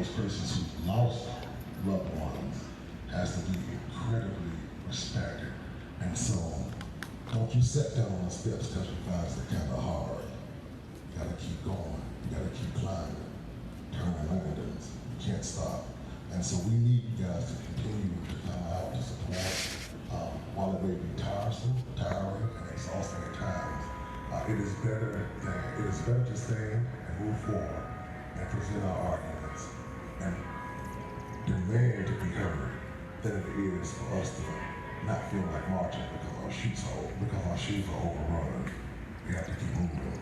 those persons who lost loved ones has to be incredibly respected. And so, don't you sit down on the steps because you find it kind of hard. You gotta keep going. You gotta keep climbing. Turning landings. You can't stop. And so we need you guys to continue to come out to support. While it may be tiring, and exhausting at times, it is better to stand and move forward and present our arguments and demand to be heard than it is for us to not feel like marching because our shoes are overrun. We have to keep moving.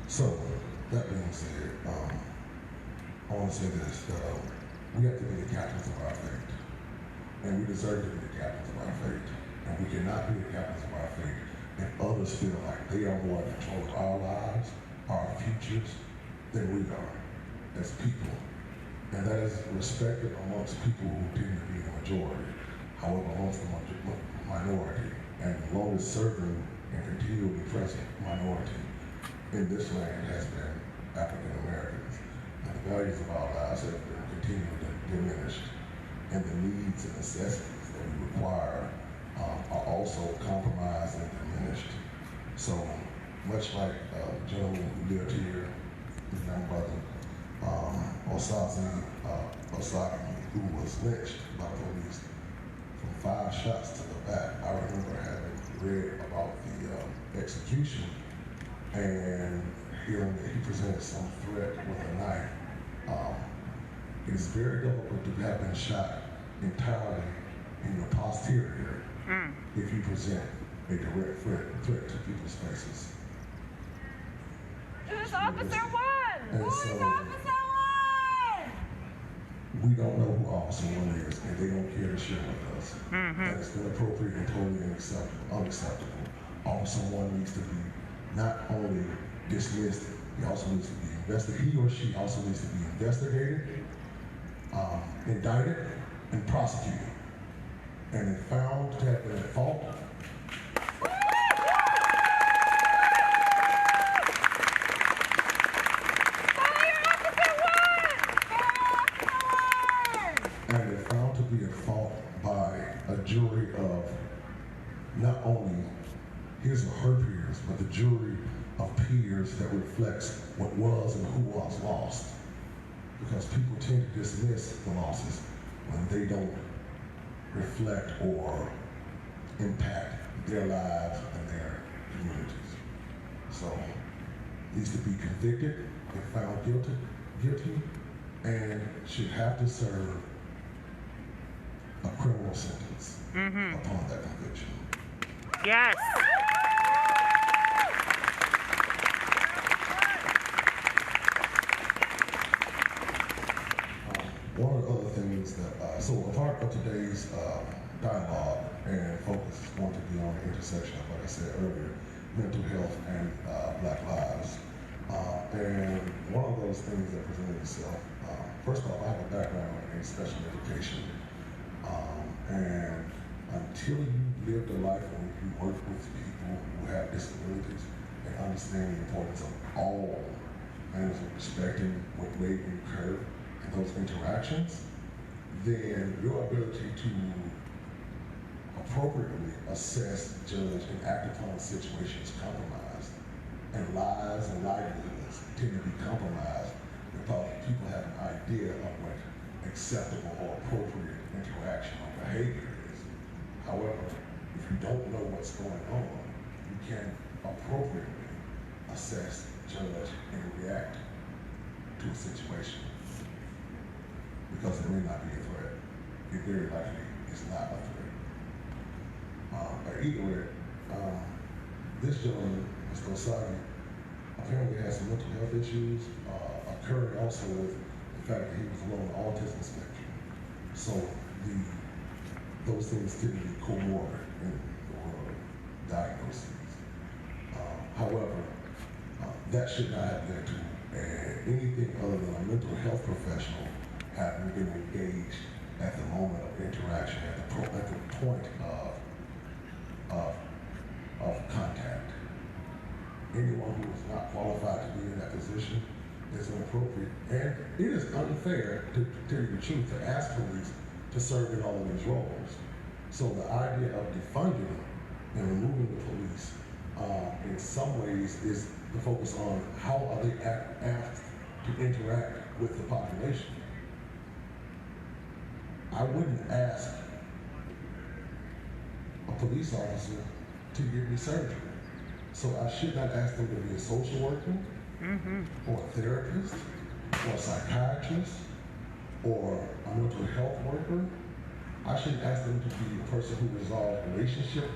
So that being said, I want to say this, that we have to be the captains of our fate. And we deserve to be the captains of our fate. And we cannot be the captains of our fate if others feel like they are more in control of our lives, our futures, than we are as people. And that is respected amongst people who tend to be the majority. However, amongst the minority, and the longest serving and continually present minority in this land has been African Americans. And the values of our lives have been continually diminished, and the needs and necessities that we require are also compromised and diminished. So much like the gentleman who lived here, his young brother, Osaze Osagie, who was lynched by police from 5 shots to the back. I remember having read about the execution and hearing that he presented some threat with a knife. It is very difficult to have been shot entirely in your posterior if you present a direct threat to people's faces. Who's Officer 1? Who's Officer 1? We don't know who Officer 1 is, and they don't care to share with us. That is inappropriate and totally unacceptable. Officer 1 needs to be not only dismissed, he also needs to be investigated. He or she also needs to be investigated, indicted, and prosecuted. And if found to have been at fault, be at fault by a jury of not only his or her peers, but the jury of peers that reflects what was and who was lost. Because people tend to dismiss the losses when they don't reflect or impact their lives and their communities. So, needs to be convicted if found guilty, and should have to serve a criminal sentence upon that conviction. Yes. One of the other things that, so a part of today's dialogue and focus is going to be on the intersection of, like I said earlier, mental health and Black lives. And one of those things that presented itself, first of all, I have a background in special education. And until you lived a life where you work with people who have disabilities and understand the importance of all manners of respecting what may occur in those interactions, then your ability to appropriately assess, judge, and act upon situations compromised. And lives and livelihoods tend to be compromised because people have an idea of what acceptable or appropriate interaction or behavior is. However, if you don't know what's going on, you can appropriately assess, judge, and react to a situation. Because it may not be a threat. It very likely is not a threat. But either way, this gentleman, Mr. Osagie, apparently has some mental health issues, occurring also with the fact that he was along the autism spectrum. So those things tend to be comorbid in the world of diagnoses. However, that should not have led to anything other than a mental health professional having been engaged at the moment of interaction, at the point of contact. Anyone who is not qualified to be in that position is inappropriate, and it is unfair, to tell you the truth, to ask police to serve in all of these roles. So the idea of defunding and removing the police, in some ways, is the focus on how are they asked to interact with the population. I wouldn't ask a police officer to give me surgery. So I should not ask them to be a social worker, or a therapist, or a psychiatrist, or a mental health worker. I should ask them to be a person who resolves relationship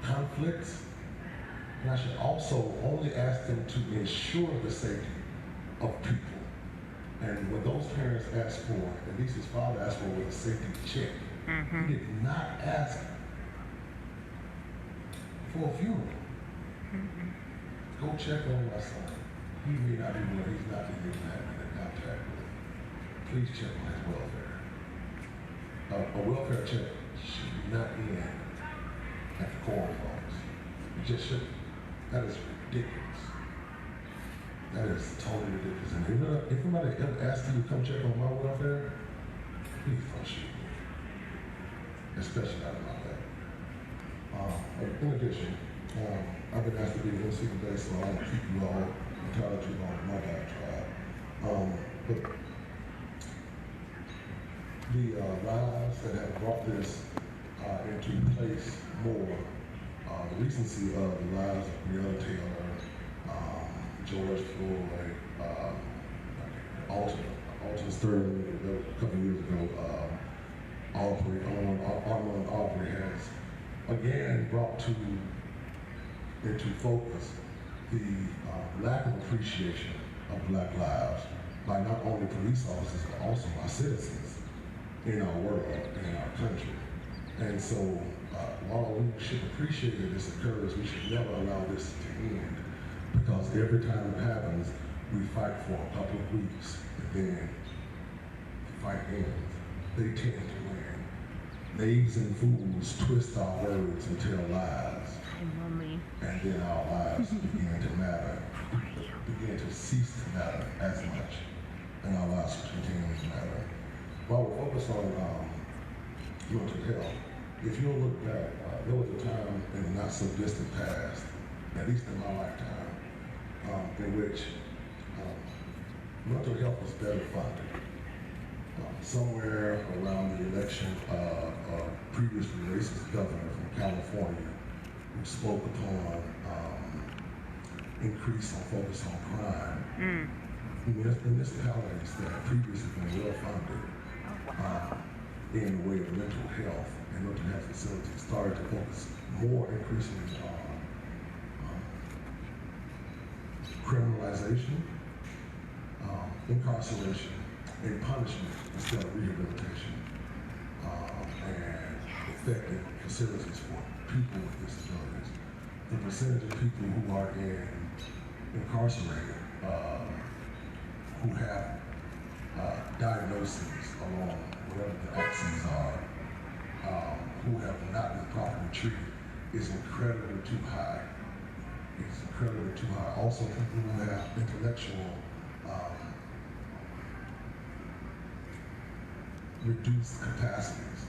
conflicts. And I should also only ask them to ensure the safety of people. And what those parents asked for, at least his father asked for, was a safety check. He did not ask for a funeral. Go check on my son. He may not be well, he's not been able to have any contact with. Please check on his welfare. A welfare check should not end at the coroner's office. It just shouldn't. That is ridiculous. That is totally ridiculous. And if somebody ever asks you to come check on my welfare, please don't shoot me. Especially not in my bed. In addition, I've been asked to be a MC today, so I won't keep you all entirely too long in my diatribe. But the lives that have brought this into place more, the recency of the lives of Breonna Taylor, George Floyd, Alton Sterling, a couple years ago, Armand Aubrey has again brought into focus the lack of appreciation of Black lives by not only police officers but also by citizens in our world, in our country. And so while we should appreciate that this occurs, we should never allow this to end, because every time it happens, we fight for a couple of weeks, and then the fight ends. They tend to win. Knaves and fools twist our words and tell lies. And then our lives begin to matter, begin to cease to matter as much, and our lives continue to matter. While we're focused on mental health, if you look back, there was a time in the not so distant past, at least in my lifetime, in which mental health was better funded. Somewhere around the election of a previously racist governor from California, who spoke upon increase on focus on crime. Municipalities that had previously been well funded in the way of mental health and mental health facilities started to focus more increasingly on criminalization, incarceration, and punishment instead of rehabilitation, and effective facilities for people with disabilities. The percentage of people who are incarcerated, who have diagnoses along whatever the axes are, who have not been properly treated, is incredibly too high. It's incredibly too high. Also, people who have intellectual reduced capacities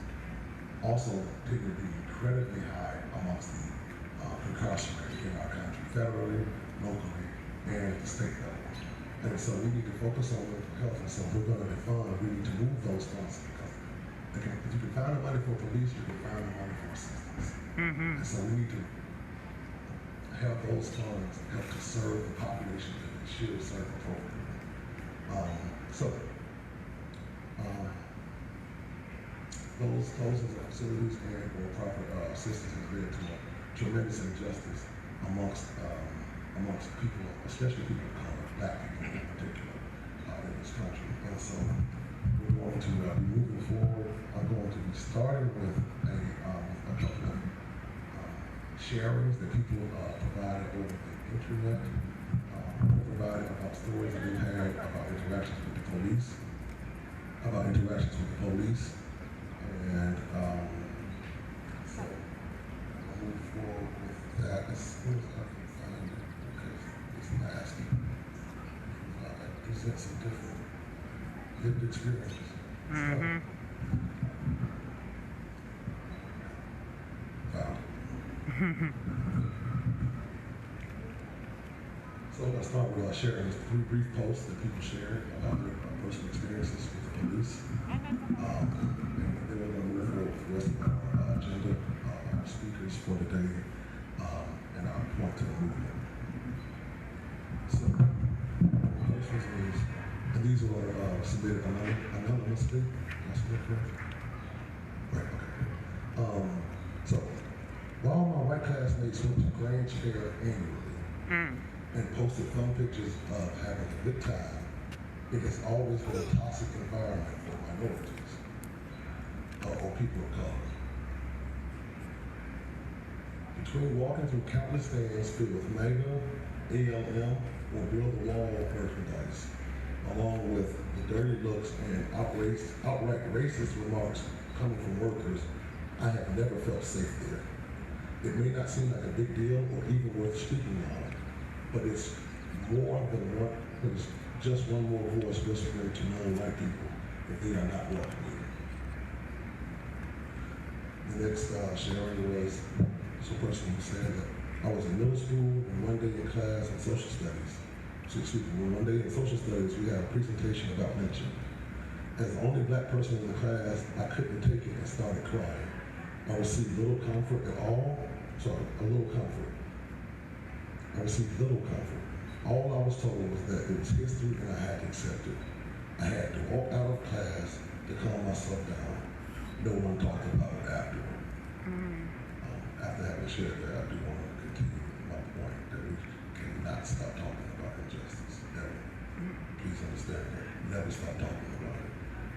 also tend to be incredibly high amongst the incarcerated in our country, federally, locally, and at the state level. And so we need to focus on mental health, and so we're going to defund, we need to move those funds, because if you can find the money for police, you can find the money for assistance. And so we need to have those funds help to serve the population that they should serve appropriately. Those closings of facilities and or proper assistance has led to a tremendous injustice amongst people, especially people of color, Black people in particular, in this country. And so we're going to be moving forward. I'm going to be starting with a couple of sharings that people provided over the internet, provided about stories that they had about interactions with the police, and so I'll move forward with that as soon as I can find it, because it's nasty. had some different lived experiences. Mm-hmm. Found it. So I'm going to start with sharing 3 brief posts that people shared about their personal experiences with the police. And then we're going to move forward with the rest of our agenda, our speakers for today, and our point to the movement. So, the first one is, and these were submitted anonymously. Did I submit correct? Right, okay. So, while my white classmates went to Grange Fair annually, and posted fun pictures of having a good time, it has always been a toxic environment for minorities or people of color. Between walking through countless stands filled with MAGA, ALM, or Build the Wall merchandise, along with the dirty looks and outright racist remarks coming from workers, I have never felt safe there. It may not seem like a big deal or even worth speaking on, but it's more than one, it's just one more voice whispering to non-white people that they are not welcome here. The next sharing was a person who said that I was in middle school and one day in class in social studies. One day in social studies we had a presentation about lynching. As the only black person in the class, I couldn't take it and started crying. I received little comfort at all. I received little comfort. All I was told was that it was history and I had to accept it. I had to walk out of class to calm myself down. No one talked about it afterward. After having shared that, I do want to continue my point that we cannot stop talking about injustice. Never. Please understand that. Never stop talking about it.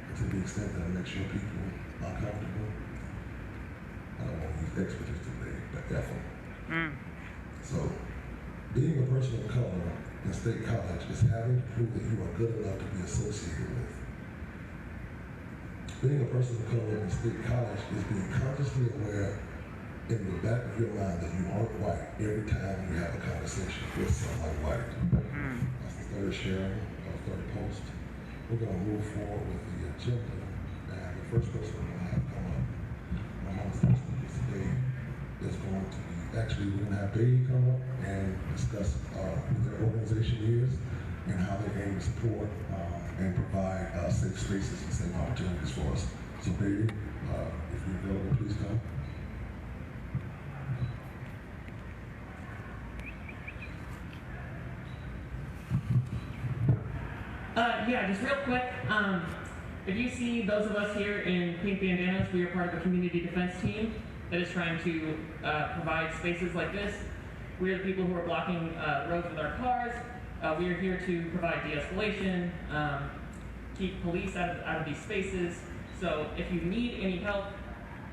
And to the extent that it makes your people uncomfortable, I don't want to use expertise today, but effort. So, being a person of color in state college is having to prove that you are good enough to be associated with. Being a person of color in state college is being consciously aware in the back of your mind that you aren't white every time you have a conversation with someone white. That's the third sharing, third post. We're going to move forward with the agenda. And the first person we're going to have come up, my mom's first speaker today, is going to be, actually we're going to have Beatty come up and discuss who their organization is and how they aim to support and provide safe spaces and safe opportunities for us. So Beatty, if you're available, please come. Yeah, just real quick, if you see those of us here in pink bandanas, we are part of a community defense team that is trying to provide spaces like this. We are the people who are blocking roads with our cars. We are here to provide de-escalation, keep police out of these spaces. So if you need any help,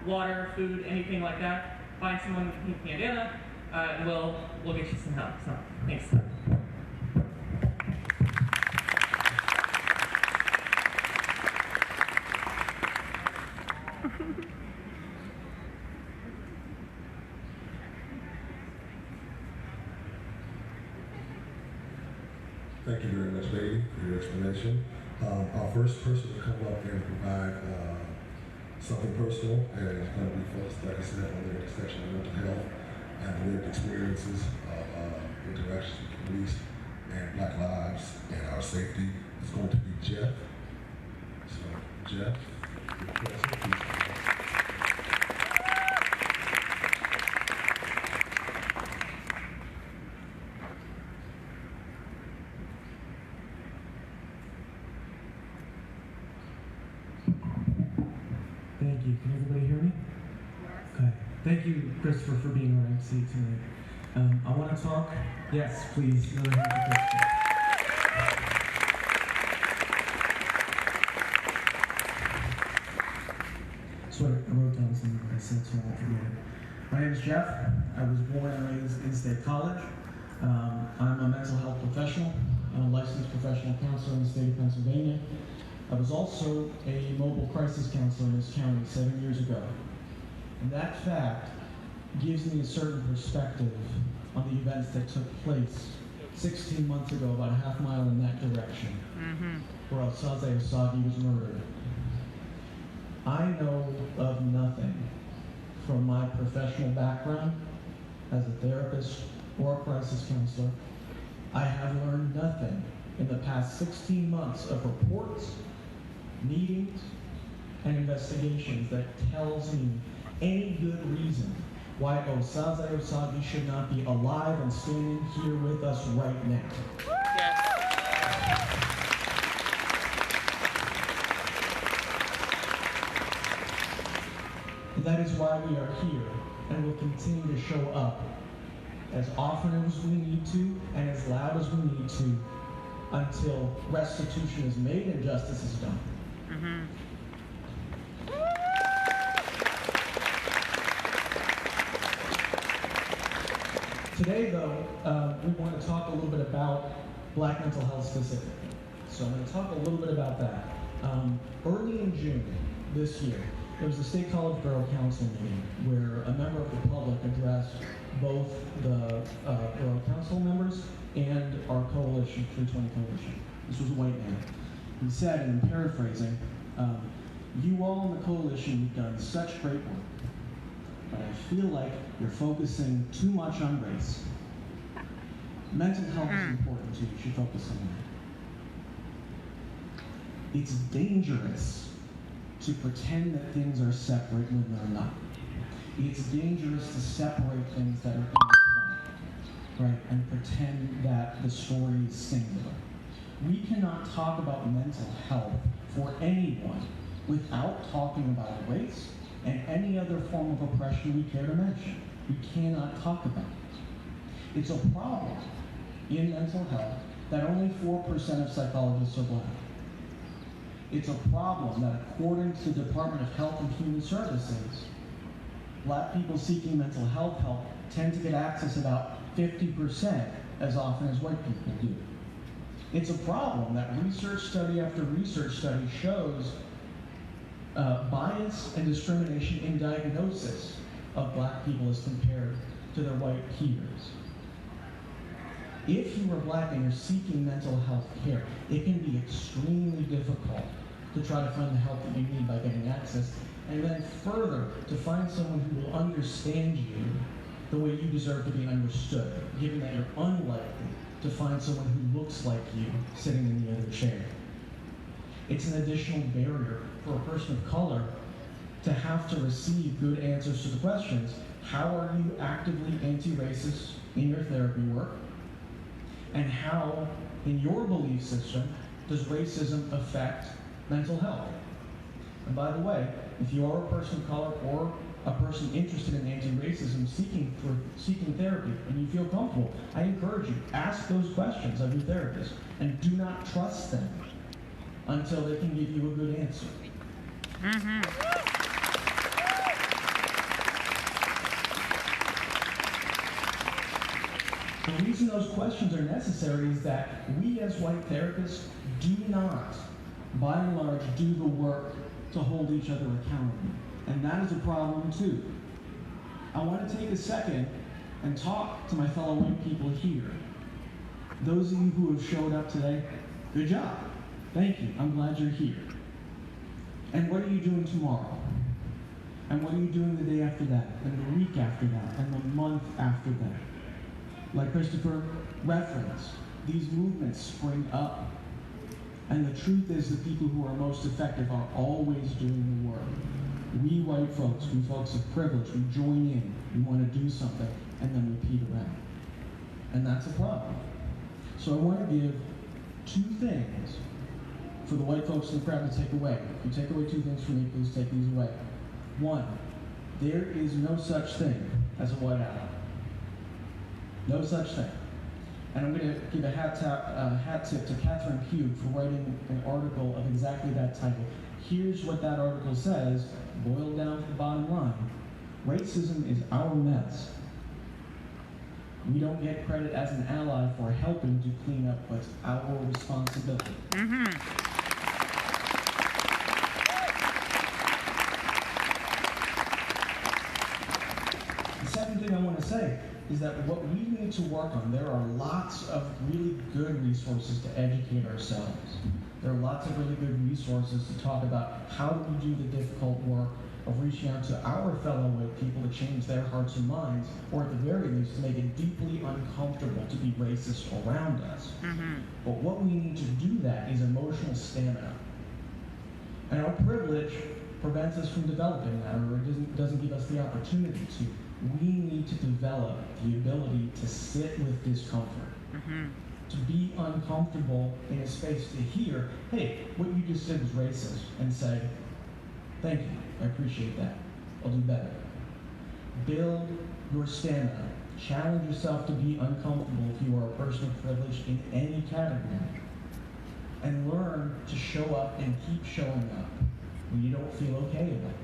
water, food, anything like that, find someone with a pink bandana, and we'll get you some help. So thanks. Thank you very much, Beatty, for your explanation. Our first person to come up and provide something personal, and it's going to be folks, like I said, on the intersection of mental health and lived experiences of interactions with police and Black lives and our safety. It's going to be Jeff. So, Jeff, your present, please. Thank you. Can everybody hear me? Okay. Thank you, Christopher, for being our MC tonight. I want to talk. Yes, please. Another hand for Christopher. So I wrote down something that I said, so I won't forget it. My name is Jeff. I was born and raised in State College. I'm a mental health professional. I'm a licensed professional counselor in the state of Pennsylvania. I was also a mobile crisis counselor in this county 7 years ago. And that fact gives me a certain perspective on the events that took place 16 months ago, about a half mile in that direction, where Osaze Osagie was murdered. I know of nothing from my professional background as a therapist or a crisis counselor. I have learned nothing in the past 16 months of reports, meetings, and investigations that tells me any good reason why Osaze Osagie should not be alive and standing here with us right now. And that is why we are here and will continue to show up as often as we need to and as loud as we need to until restitution is made and justice is done. Today, though, we want to talk a little bit about Black mental health specifically. So I'm going to talk a little bit about that. Early in June this year, there was a State College Borough Council meeting where a member of the public addressed both the Borough Council members and our coalition, 320 Coalition. This was a white man. He said, and I'm paraphrasing, you all in the coalition, you've done such great work, but I feel like you're focusing too much on race. Mental health is important too, you should focus on that. It's dangerous to pretend that things are separate when they're not. It's dangerous to separate things that are intertwined, right, and pretend that the story is singular. We cannot talk about mental health for anyone without talking about race and any other form of oppression we care to mention. We cannot talk about it. It's a problem in mental health that only 4% of psychologists are Black. It's a problem that, according to the Department of Health and Human Services, Black people seeking mental health help tend to get access about 50% as often as white people do. It's a problem that research study after research study shows bias and discrimination in diagnosis of Black people as compared to their white peers. If you are Black and you're seeking mental health care, it can be extremely difficult to try to find the help that you need by getting access, and then further, to find someone who will understand you the way you deserve to be understood, given that you're unlikely to find someone who looks like you sitting in the other chair. It's an additional barrier for a person of color to have to receive good answers to the questions: how are you actively anti-racist in your therapy work? And how, in your belief system, does racism affect mental health? And by the way, if you are a person of color or a person interested in anti-racism seeking therapy and you feel comfortable, I encourage you, ask those questions of your therapist and do not trust them until they can give you a good answer. The reason those questions are necessary is that we as white therapists do not, by and large, do the work to hold each other accountable. And that is a problem too. I want to take a second and talk to my fellow white people here. Those of you who have showed up today, good job. Thank you. I'm glad you're here. And what are you doing tomorrow? And what are you doing the day after that? And the week after that? And the month after that? Like Christopher referenced, these movements spring up. And the truth is the people who are most effective are always doing the work. We white folks, we folks of privilege, we join in, we want to do something, and then we peter out. And that's a problem. So I want to give two things for the white folks in the crowd to take away. If you take away two things from me, please take these away. One, there is no such thing as a white ally. No such thing. And I'm going to give a hat tip to Catherine Pugh for writing an article of exactly that title. Here's what that article says, boiled down to the bottom line. Racism is our mess. We don't get credit as an ally for helping to clean up what's our responsibility. The second thing I want to say, is that what we need to work on, there are lots of really good resources to educate ourselves. There are lots of really good resources to talk about how do we do the difficult work of reaching out to our fellow white people to change their hearts and minds, or at the very least to make it deeply uncomfortable to be racist around us. But what we need to do that is emotional stamina. And our privilege prevents us from developing that, or it doesn't give us the opportunity to. We need to develop the ability to sit with discomfort, to be uncomfortable in a space to hear, hey, what you just said was racist, and say, thank you, I appreciate that, I'll do better. Build your stamina. Challenge yourself to be uncomfortable if you are a person of privilege in any category. And learn to show up and keep showing up when you don't feel okay about it.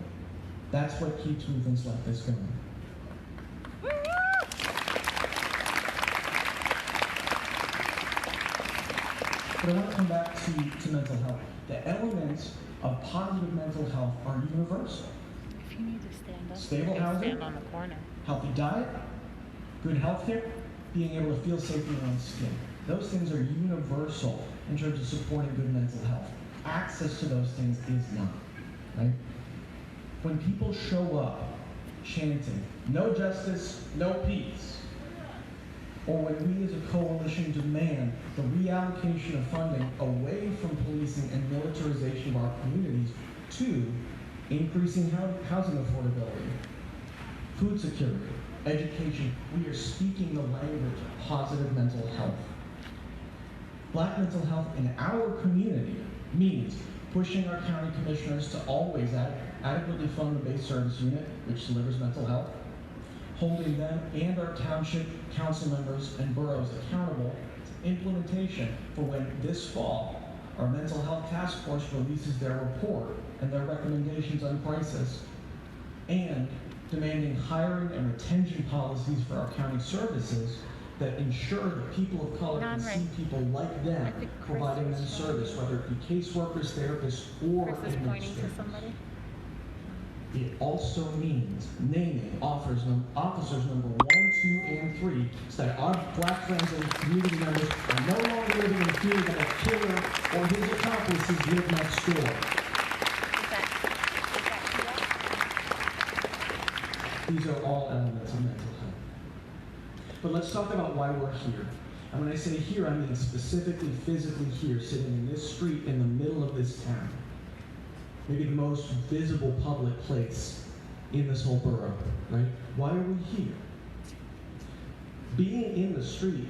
That's what keeps movements like this going. But I want to come back to mental health. The elements of positive mental health are universal. If you need to stand up, Stable you can housing, stand on the corner. healthy diet, good health care, being able to feel safe in your own skin. Those things are universal in terms of supporting good mental health. Access to those things is not, right? When people show up chanting, no justice, no peace, or when we as a coalition demand the reallocation of funding away from policing and militarization of our communities to increasing housing affordability, food security, education, we are speaking the language of positive mental health. Black mental health in our community means pushing our county commissioners to always adequately fund the base service unit, which delivers mental health, holding them and our township council members and boroughs accountable to implementation for when this fall our mental health task force releases their report and their recommendations on crisis, and demanding hiring and retention policies for our county services that ensure that people of color can see people like them providing them service, whether it be caseworkers, therapists, or Chris is pointing to administrators. somebody. It also means naming officers number 1, 2, and 3 so that our black friends and community members are no longer living in fear that a killer or his accomplices live next door. These are all elements of mental health. But let's talk about why we're here. And when I say here, I mean specifically physically here, sitting in this street in the middle of this town. Maybe the most visible public place in this whole borough, right? Why are we here? Being in the street,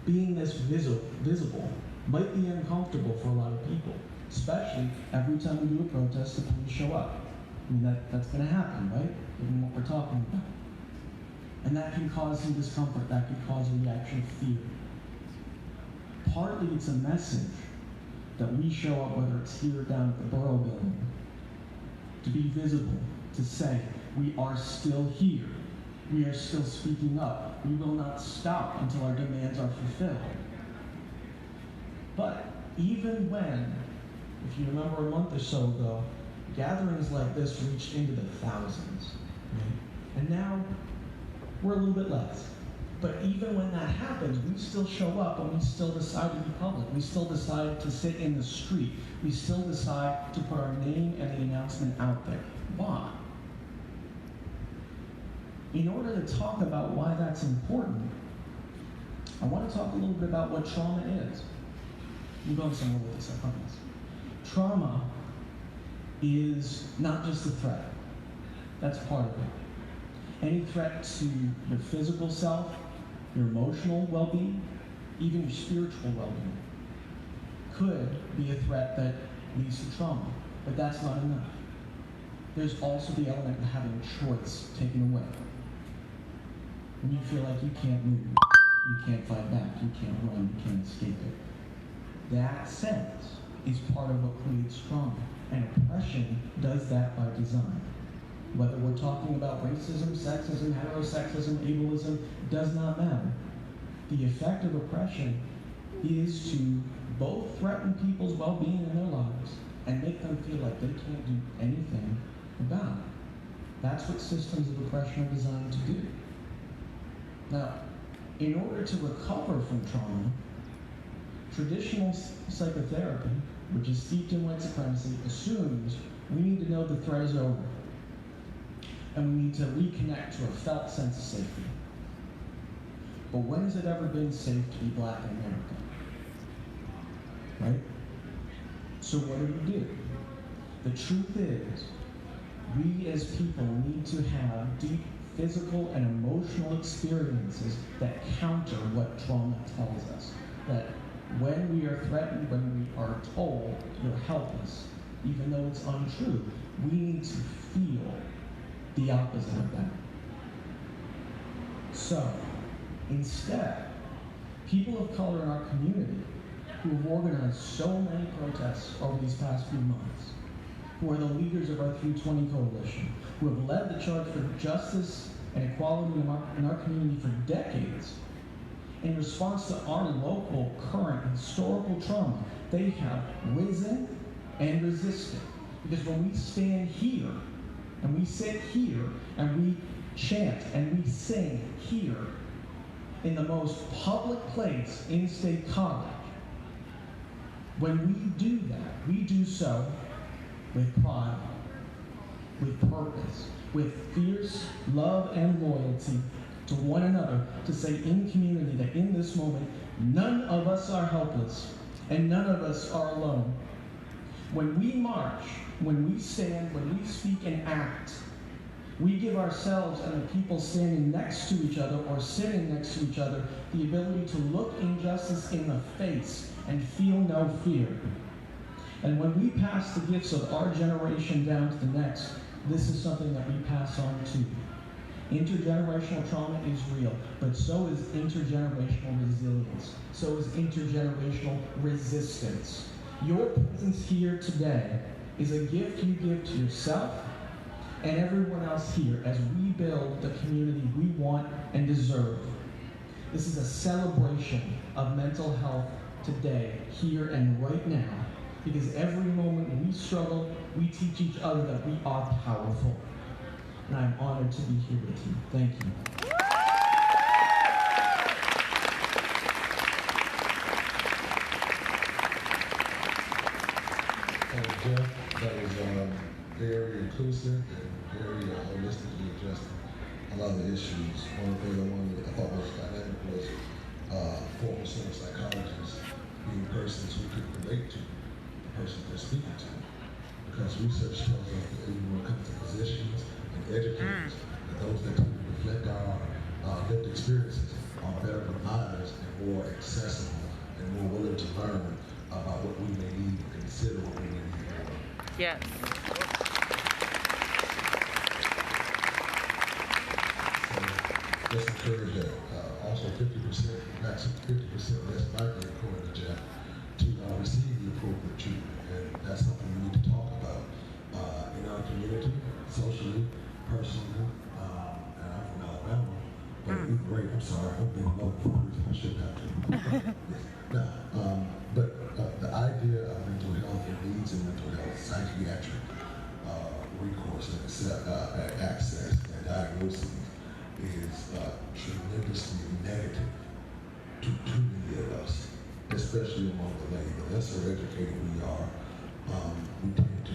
being this visible, might be uncomfortable for a lot of people, especially every time we do a protest, the police show up. I mean, that's gonna happen, right? Given what we're talking about. And that can cause some discomfort, that can cause a reaction of fear. Partly it's a message that we show up, whether it's here or down at the borough building, to be visible, to say, we are still here. We are still speaking up. We will not stop until our demands are fulfilled. But even when, if you remember a month or so ago, gatherings like this reached into the thousands, right? And now we're a little bit less. But even when that happens, we still show up and we still decide to be public. We still decide to sit in the street. We still decide to put our name and the announcement out there. Why? In order to talk about why that's important, I want to talk a little bit about what trauma is. I'm going somewhere with this, I promise. Trauma is not just a threat. That's part of it. Any threat to your physical self, your emotional well-being, even your spiritual well-being, could be a threat that leads to trauma, but that's not enough. There's also the element of having choice taken away. When you feel like you can't move, you can't fight back, you can't run, you can't escape it. That sense is part of what creates trauma, and oppression does that by design. Whether we're talking about racism, sexism, heterosexism, ableism, does not matter. The effect of oppression is to both threaten people's well-being in their lives and make them feel like they can't do anything about it. That's what systems of oppression are designed to do. Now, in order to recover from trauma, traditional psychotherapy, which is steeped in white supremacy, assumes we need to know the threat is over. And we need to reconnect to a felt sense of safety. But when has it ever been safe to be black in America? Right? So what do? The truth is, we as people need to have deep physical and emotional experiences that counter what trauma tells us. That when we are threatened, when we are told you're helpless, even though it's untrue, we need to feel the opposite of that. So, instead, people of color in our community who have organized so many protests over these past few months, who are the leaders of our 320 Coalition, who have led the charge for justice and equality in our community for decades, in response to our local, current, historical trauma, they have risen and resisted. Because when we stand here, and we sit here, and we chant, and we sing here, in the most public place in State College, when we do that, we do so with pride, with purpose, with fierce love and loyalty to one another, to say in community that in this moment, none of us are helpless, and none of us are alone. When we march, when we stand, when we speak and act, we give ourselves and the people standing next to each other or sitting next to each other the ability to look injustice in the face and feel no fear. And when we pass the gifts of our generation down to the next, this is something that we pass on too. Intergenerational trauma is real, but so is intergenerational resilience. So is intergenerational resistance. Your presence here today is a gift you give to yourself and everyone else here as we build the community we want and deserve. This is a celebration of mental health today, here and right now, because every moment we struggle, we teach each other that we are powerful. And I'm honored to be here with you. Thank you. Jeff, that was very inclusive and very holistically addressing a lot of the issues. One of the things I thought was dynamic was former civil psychologists being persons who could relate to the person they're speaking to. Because research tells us that even when it comes to physicians and educators, that those that can reflect our lived experiences are better providers and more accessible and more willing to learn about what we may need and consider what we may need more. Yes. So just encourage that. Also 50%, maximum 50% less likely, according to Jeff, to receive the appropriate treatment. And that's something we need to talk about in our community, socially, personally. And I'm from Alabama, but either way, I'm sorry, I'm being low for a reason I shouldn't have to. Yes. Now, but the idea of mental health and needs in mental health, psychiatric recourse and access and diagnosis is tremendously negative to too many of us, especially among the lay. The lesser educated we are, we tend to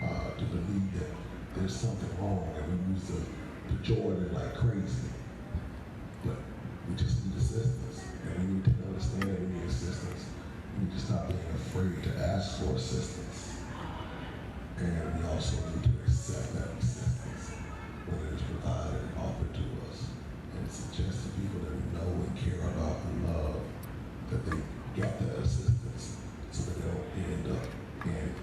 not to believe that there's something wrong, and we use the pejorative like crazy. But we just need assistance, and we need to understand that we need assistance. We need to stop being afraid to ask for assistance, and we also need to accept that assistance when it is provided and offered to us, and suggest to people that we know and care about and love that they get that assistance, so that they don't end up in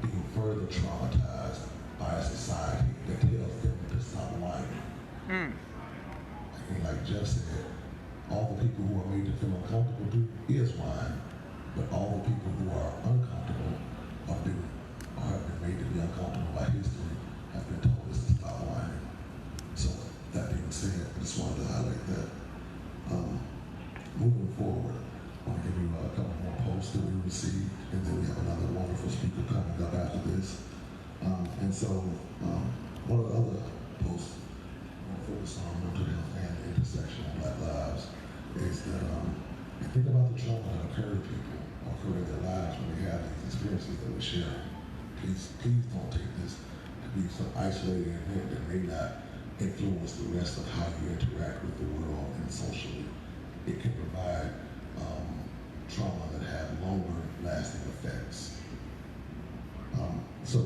being further traumatized by a society that tells them to stop lying. And like Jeff said, all the people who are made to feel uncomfortable is lying, but all the people who are uncomfortable have been made to be uncomfortable by history, have been told us to stop lying. So that being said, I just wanted to highlight that. Moving forward, I want to give you a couple more posts that we received, and then we have another wonderful speaker coming up after this. And so, one of the other posts I want to focus on mental health and intersections. occur to people or occur in their lives when they have these experiences that we're sharing. Please don't take this to be some isolated event that may not influence the rest of how you interact with the world and socially. It can provide trauma that have longer lasting effects. So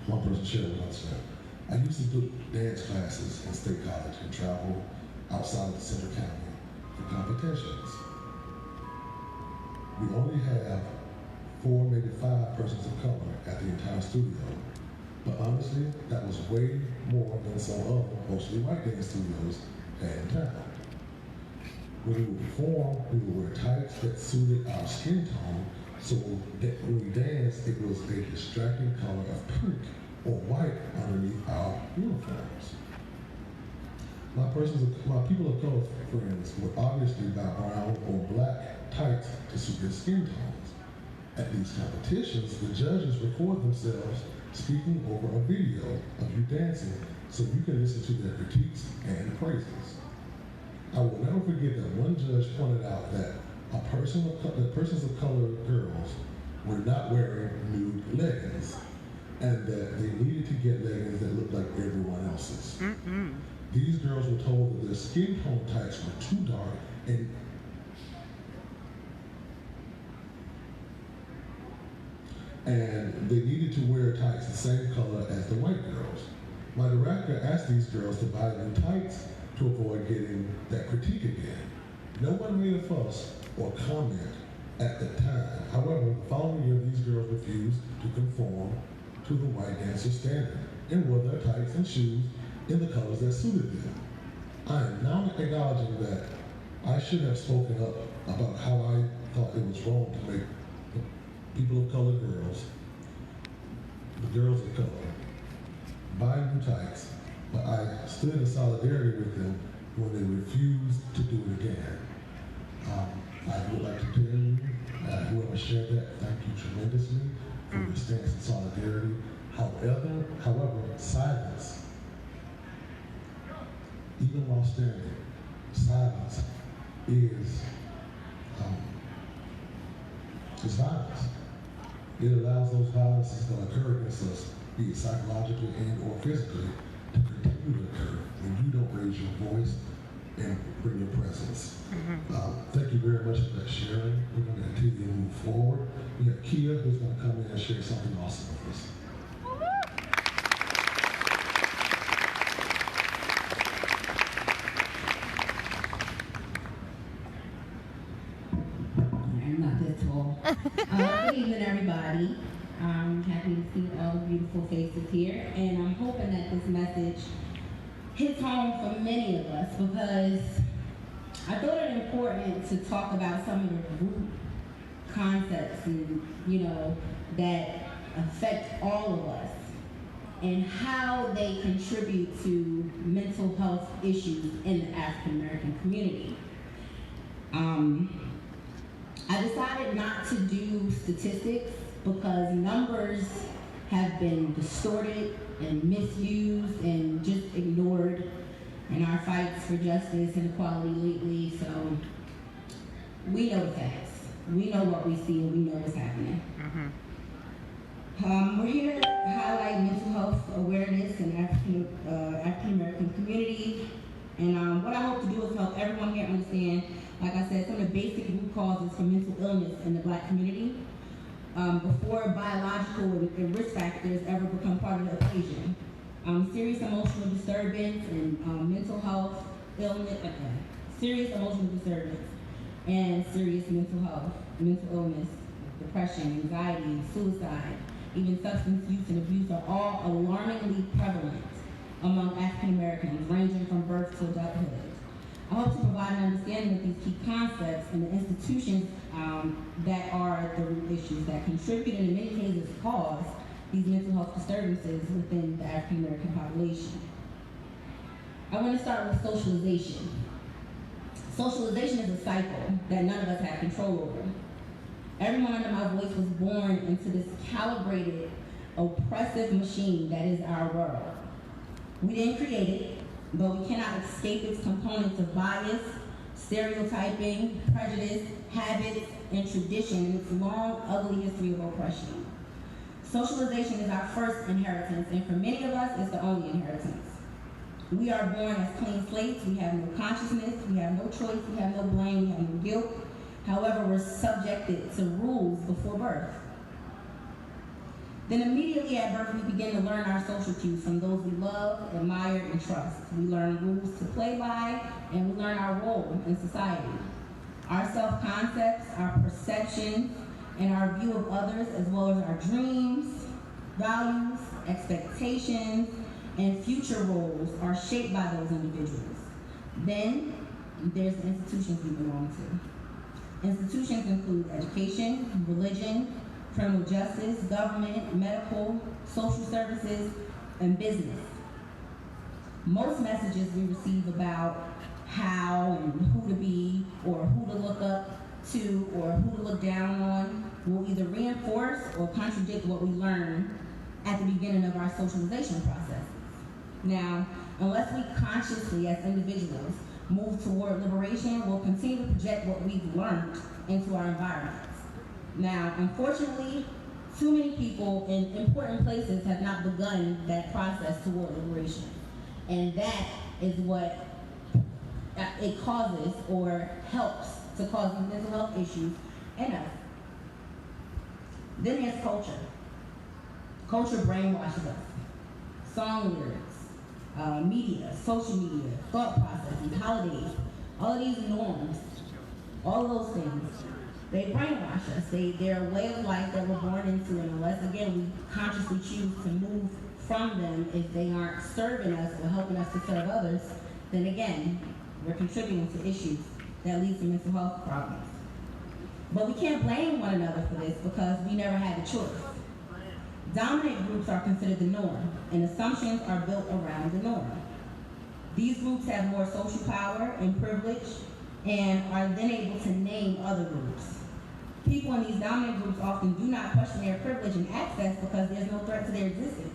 one person shared with us that I used to do dance classes in State College and travel outside of the Center County for competitions. We only have 4, maybe 5 persons of color at the entire studio. But honestly, that was way more than some other, mostly white dance studios had in town. When we would perform, we would wear tights that suited our skin tone, so when we danced, it was a distracting color of pink or white underneath our uniforms. My people of color friends would obviously buy brown or black tights to suit their skin tones. At these competitions, the judges record themselves speaking over a video of you dancing so you can listen to their critiques and praises. I will never forget that one judge pointed out that persons of color girls were not wearing nude leggings and that they needed to get leggings that looked like everyone else's. These girls were told that their skin tone types were too dark and they needed to wear tights the same color as the white girls. My director asked these girls to buy new tights to avoid getting that critique again. No one made a fuss or comment at the time. However, the following year, these girls refused to conform to the white dancer standard and wore their tights and shoes in the colors that suited them. I am now acknowledging that I should have spoken up about how I thought it was wrong to make people of color girls, the girls of color, buy new tights, but I stood in solidarity with them when they refused to do it again. I would like to tell you, whoever shared that, thank you tremendously for your stance in solidarity. However, silence, even while standing, silence is violence. It allows those violences that occur against us, be it psychologically and or physically, to continue to occur when you don't raise your voice and bring your presence. Thank you very much for that sharing. We're going to continue to move forward. We have Kia who's going to come in and share something awesome with us. I'm not this tall. Good evening, everybody. I'm happy to see all the beautiful faces here, and I'm hoping that this message hits home for many of us because I thought it important to talk about some of the root concepts and that affect all of us and how they contribute to mental health issues in the African American community. I decided not to do statistics because numbers have been distorted and misused and just ignored in our fights for justice and equality lately. So we know the facts. We know what we see and we know what's happening. We're here to highlight mental health awareness in African American community. And what I hope to do is help everyone here understand, like I said, some of the basic root causes for mental illness in the Black community before biological and risk factors ever become part of the equation. Serious emotional disturbance and mental health illness, serious emotional disturbance and serious mental illness, depression, anxiety, suicide, even substance use and abuse are all alarmingly prevalent among African Americans, ranging from birth to adulthood. I hope to provide an understanding of these key concepts and the institutions that are the root issues that contribute and in many cases cause these mental health disturbances within the African American population. I want to start with socialization. Socialization is a cycle that none of us have control over. Everyone under my voice was born into this calibrated, oppressive machine that is our world. We didn't create it, but we cannot escape its components of bias, stereotyping, prejudice, habits, and tradition in its long, ugly history of oppression. Socialization is our first inheritance, and for many of us, it's the only inheritance. We are born as clean slates. We have no consciousness, we have no choice, we have no blame, we have no guilt. However, we're subjected to rules before birth. Then immediately at birth, we begin to learn our social cues from those we love, admire, and trust. We learn rules to play by, and we learn our role in society. Our self-concepts, our perceptions, and our view of others, as well as our dreams, values, expectations, and future roles are shaped by those individuals. Then there's the institutions we belong to. Institutions include education, religion, criminal justice, government, medical, social services, and business. Most messages we receive about how and who to be, or who to look up to, or who to look down on will either reinforce or contradict what we learn at the beginning of our socialization process. Now, unless we consciously, as individuals, move toward liberation, we'll continue to project what we've learned into our environments. Now, unfortunately, too many people in important places have not begun that process toward liberation. And that is what it causes or helps to cause these mental health issues in us. Then there's culture. Culture brainwashes us. Song lyrics, media, social media, thought processes, holidays, all of these norms, all of those things, they brainwash us. They're a way of life that we're born into, and unless, again, we consciously choose to move from them if they aren't serving us or helping us to serve others, then again, we're contributing to issues that lead to mental health problems. But we can't blame one another for this because we never had the choice. Dominant groups are considered the norm, and assumptions are built around the norm. These groups have more social power and privilege and are then able to name other groups. People in these dominant groups often do not question their privilege and access because there's no threat to their existence.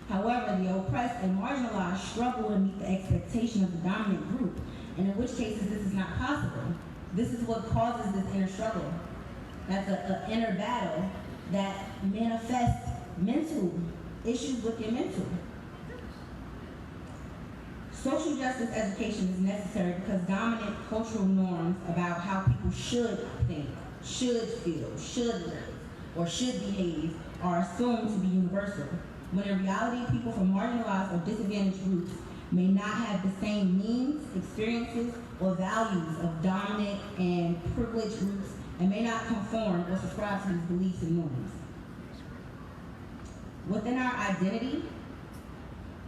However, the oppressed and marginalized struggle to meet the expectation of the dominant group, and in which cases this is not possible. This is what causes this inner struggle. That's an inner battle that manifests mental issues with your mental. Social justice education is necessary because dominant cultural norms about how people should think, should feel, should live, or should behave are assumed to be universal, when in reality people from marginalized or disadvantaged groups may not have the same means, experiences, or values of dominant and privileged groups and may not conform or subscribe to these beliefs and norms. Within our identity,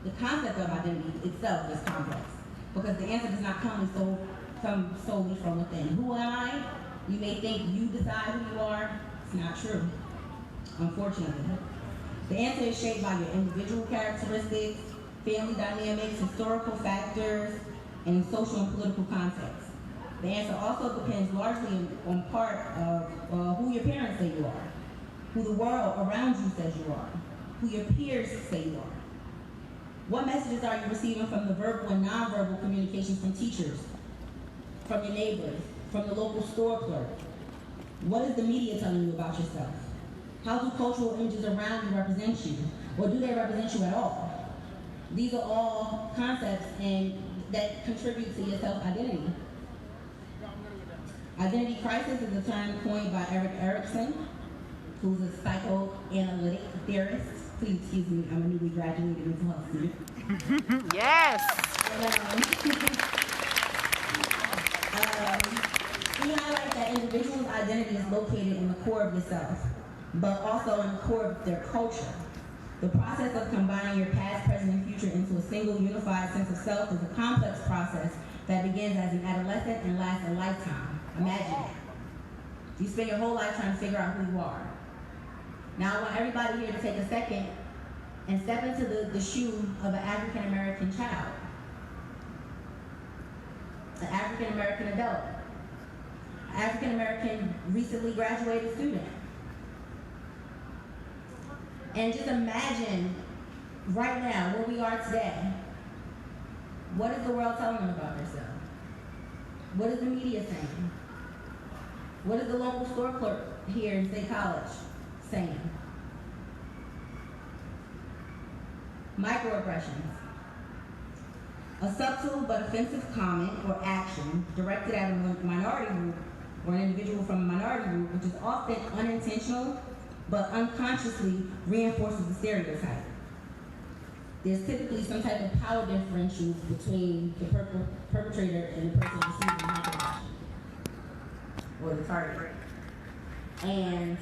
the concept of identity itself is complex because the answer does not come solely from within. Who am I? You may think you decide who you are. It's not true, unfortunately. The answer is shaped by your individual characteristics, family dynamics, historical factors, and social and political context. The answer also depends largely on part of who your parents say you are, who the world around you says you are, who your peers say you are. What messages are you receiving from the verbal and nonverbal communications from teachers, from your neighbors, from the local store clerk? What is the media telling you about yourself? How do cultural images around you represent you? Or do they represent you at all? These are all concepts that contribute to your self-identity. Identity crisis is a term coined by Erik Erikson, who's a psychoanalytic theorist. Please excuse me, I'm a newly graduated mental health student. Yes! We highlight that individuals' identity is located in the core of yourself, but also in the core of their culture. The process of combining your past, present, and future into a single unified sense of self is a complex process that begins as an adolescent and lasts a lifetime. Imagine that. You spend your whole life trying to figure out who you are. Now I want everybody here to take a second and step into the shoe of an African American child, an African American adult, an African American recently graduated student. And just imagine right now where we are today. What is the world telling them about themselves? What is the media saying? What is the local store clerk here in State College saying? Microaggressions. A subtle but offensive comment or action directed at a minority group or an individual from a minority group, which is often unintentional but unconsciously reinforces the stereotype. There's typically some type of power differential between the perpetrator and the person receiving the information, or the target. And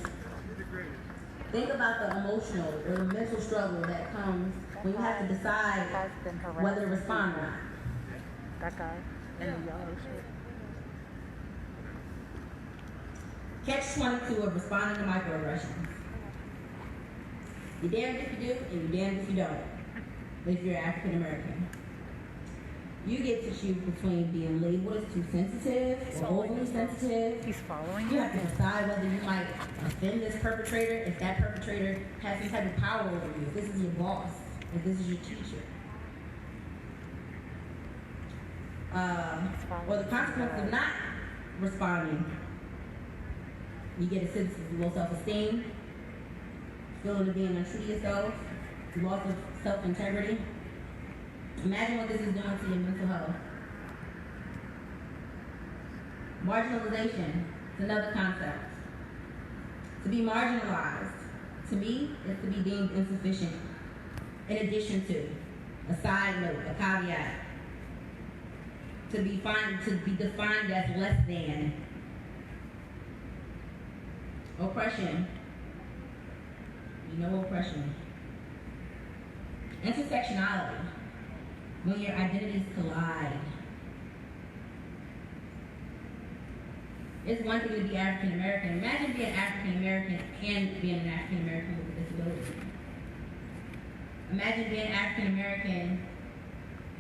think about the emotional or the mental struggle that comes when you have to decide whether to respond or not. That guy in the yellow shirt. Catch-22 of responding to microaggressions. You're damned if you do, and you're damned if you don't, if you're African American. You get to choose between being labeled as too sensitive or overly sensitive. He's following You you. have to decide whether you might offend this perpetrator, if that perpetrator has some type of power over you, if this is your boss, if this is your teacher. Or the consequence of not responding. You get a sense of low self-esteem, feeling of being untrue to yourself, loss of self-integrity. Imagine what this is doing to your mental health. Marginalization is another concept. To be marginalized, to me, is to be deemed insufficient. In addition to, a side note, a caveat, to be defined as less than. Oppression. You know oppression. Intersectionality. When your identities collide. It's one thing to be African American. Imagine being African American and being an African American with a disability. Imagine being African American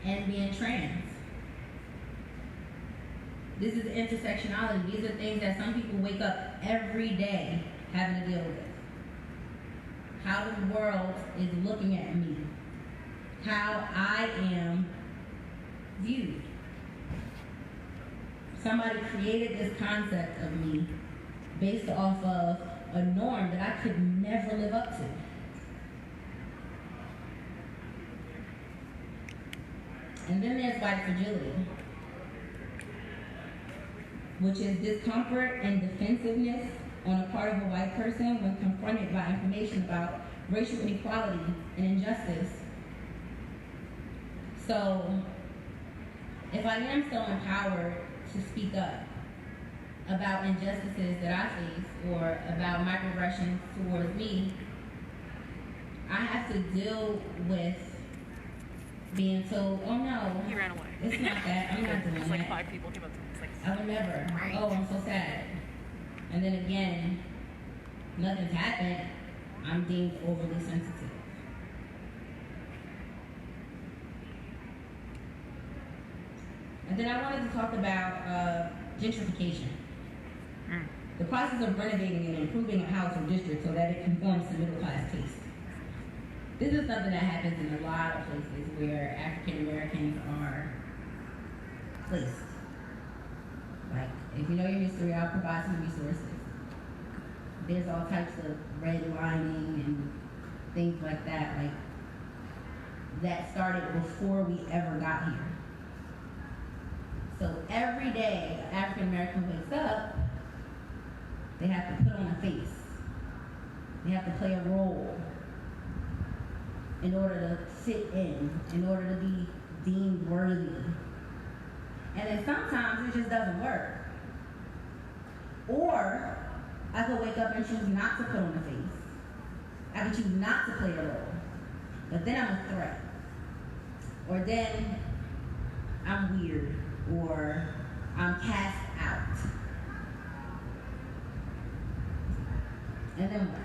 and being trans. This is intersectionality. These are things that some people wake up every day having to deal with. How the world is looking at me. How I am viewed. Somebody created this concept of me based off of a norm that I could never live up to. And then there's white fragility, which is discomfort and defensiveness on the part of a white person when confronted by information about racial inequality and injustice. So, if I am so empowered to speak up about injustices that I face or about microaggressions towards me, I have to deal with being told, oh no, He ran away. it's not that, I'm not doing It's like that. 5 people came up to him. It's like, I would never. Oh, I'm so sad. And then again, nothing's happened. I'm deemed overly sensitive. And then I wanted to talk about gentrification. The process of renovating and improving a house or district so that it conforms to middle class taste. This is something that happens in a lot of places where African Americans are placed. Like, if you know your history, I'll provide some resources. There's all types of redlining and things like that, that started before we ever got here. So every day an African American wakes up, they have to put on a face. They have to play a role in order to fit in order to be deemed worthy. And then sometimes it just doesn't work. Or I could wake up and choose not to put on a face. I could choose not to play a role. But then I'm a threat. Or then I'm weird. Or I'm cast out. And then what?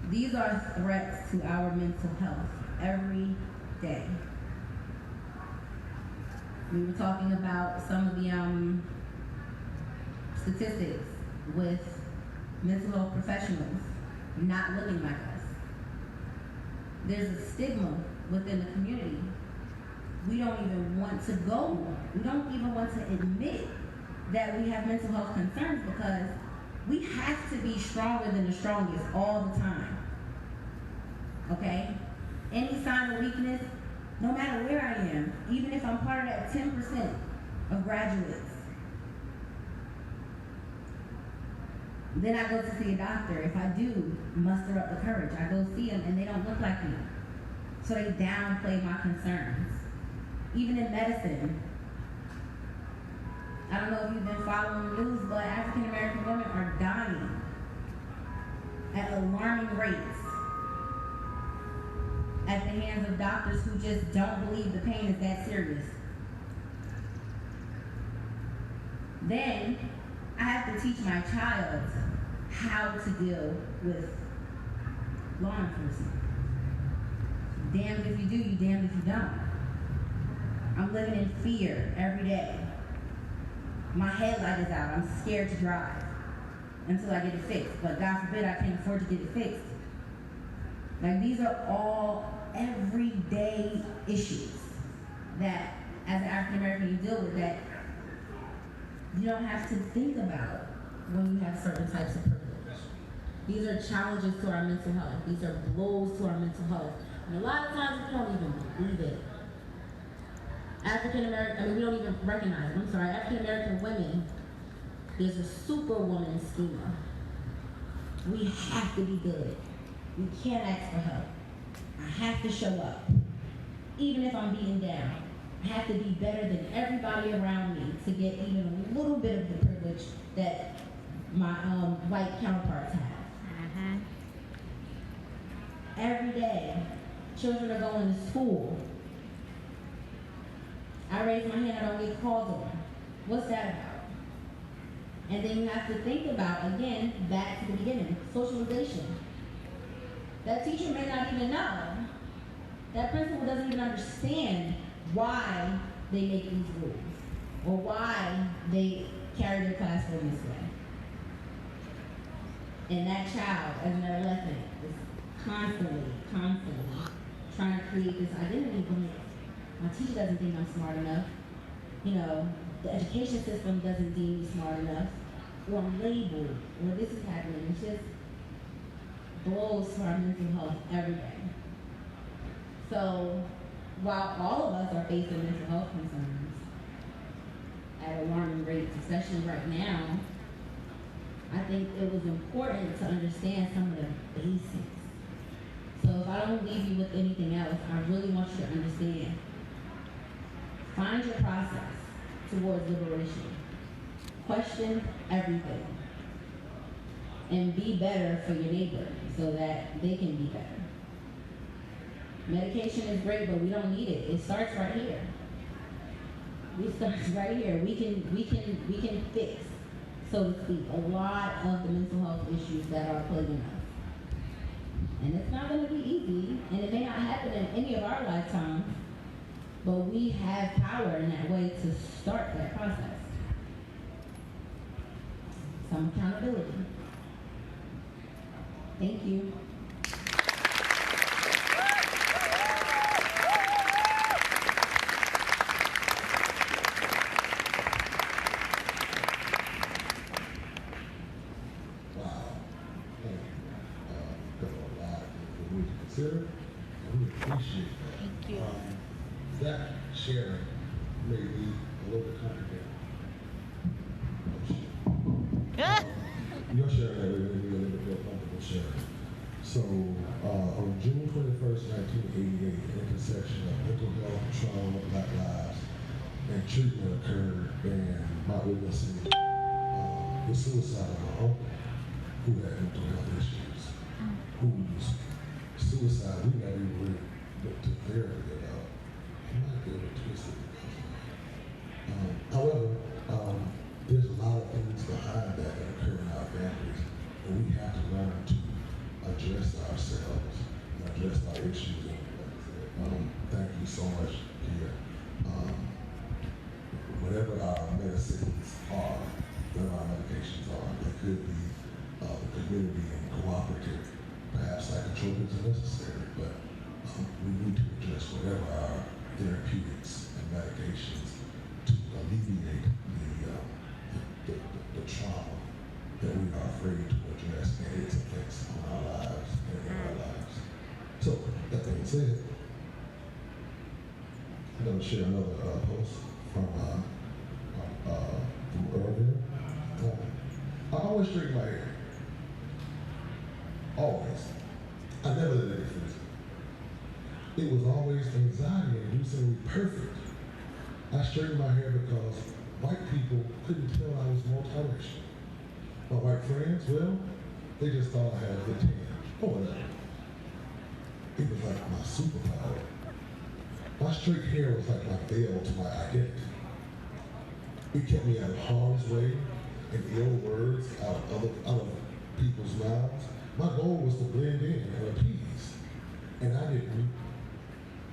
These are threats to our mental health every day. We were talking about some of the statistics with mental health professionals not looking like us. There's a stigma within the community. We don't even want to go. We don't even want to admit that we have mental health concerns because we have to be stronger than the strongest all the time. Okay? Any sign of weakness, no matter where I am, even if I'm part of that 10% of graduates, then I go to see a doctor. If I do muster up the courage, I go see them and they don't look like me. So they downplay my concerns. Even in medicine, I don't know if you've been following the news, but African American women are dying at alarming rates at the hands of doctors who just don't believe the pain is that serious. Then I have to teach my child how to deal with law enforcement. Damned if you do, you damned if you don't. I'm living in fear every day. My headlight is out. I'm scared to drive until I get it fixed. But God forbid I can't afford to get it fixed. Like, these are all everyday issues that, as an African American, you deal with that you don't have to think about when you have certain types of privilege. These are challenges to our mental health. These are blows to our mental health. And a lot of times we don't even believe it. We don't even recognize it. I'm sorry, African American women, there's a superwoman schema. We have to be good. We can't ask for help. I have to show up. Even if I'm beaten down, I have to be better than everybody around me to get even a little bit of the privilege that my white counterparts have. Every day, children are going to school. I raise my hand, I don't get called on. What's that about? And then you have to think about, again, back to the beginning, socialization. That teacher may not even know. That principal doesn't even understand why they make these rules or why they carry their classroom this way. And that child, as an adolescent, is constantly trying to create this identity belief. My teacher doesn't think I'm smart enough. You know, the education system doesn't deem me smart enough. Or I'm labeled, or this is happening. It's just blows to our mental health every day. So, while all of us are facing mental health concerns at alarming rates, especially right now, I think it was important to understand some of the basics. So if I don't leave you with anything else, I really want you to understand. Find your process towards liberation. Question everything. And be better for your neighbor so that they can be better. Medication is great, but we don't need it. It starts right here. It starts right here. We can fix, so to speak, a lot of the mental health issues that are plaguing us. And it's not going to be easy, and it may not happen in any of our lifetimes, but we have power in that way to start that process. Some accountability. Thank you. And we appreciate that. Thank you. That sharing made me a little bit complicated. Your sharing that made me a little bit more comfortable sharing. So, on June 21st, 1988, an intersection of mental health, trauma, Black lives, and treatment occurred, and by witnessing the suicide of my uncle, who had mental health issues, whose suicide, we never even really looked to therapy about. I might be a little twisted because of that. However, there's a lot of things behind that occur in our families, and we have to learn to address ourselves and address our issues. Thank you so much, Kia. Whatever our medicines are, whatever our medications are, they could be the community and cooperative. Perhaps psychotropics are necessary, but we need to address whatever our therapeutics and medications to alleviate the trauma that we are afraid to address and its effects on our lives and in our lives. So, that being said, I'm going to share another post from earlier. I always straighten my hair. Always. I never let it frizz. It was always anxiety inducingly perfect. I straightened my hair because white people couldn't tell I was multiracial. My white friends, well, they just thought I had a good tan. Oh, whatever. It was like my superpower. My straight hair was like my veil to my identity. It kept me out of harm's way and ill words out of people's mouths. My goal was to blend in and appease. And I didn't.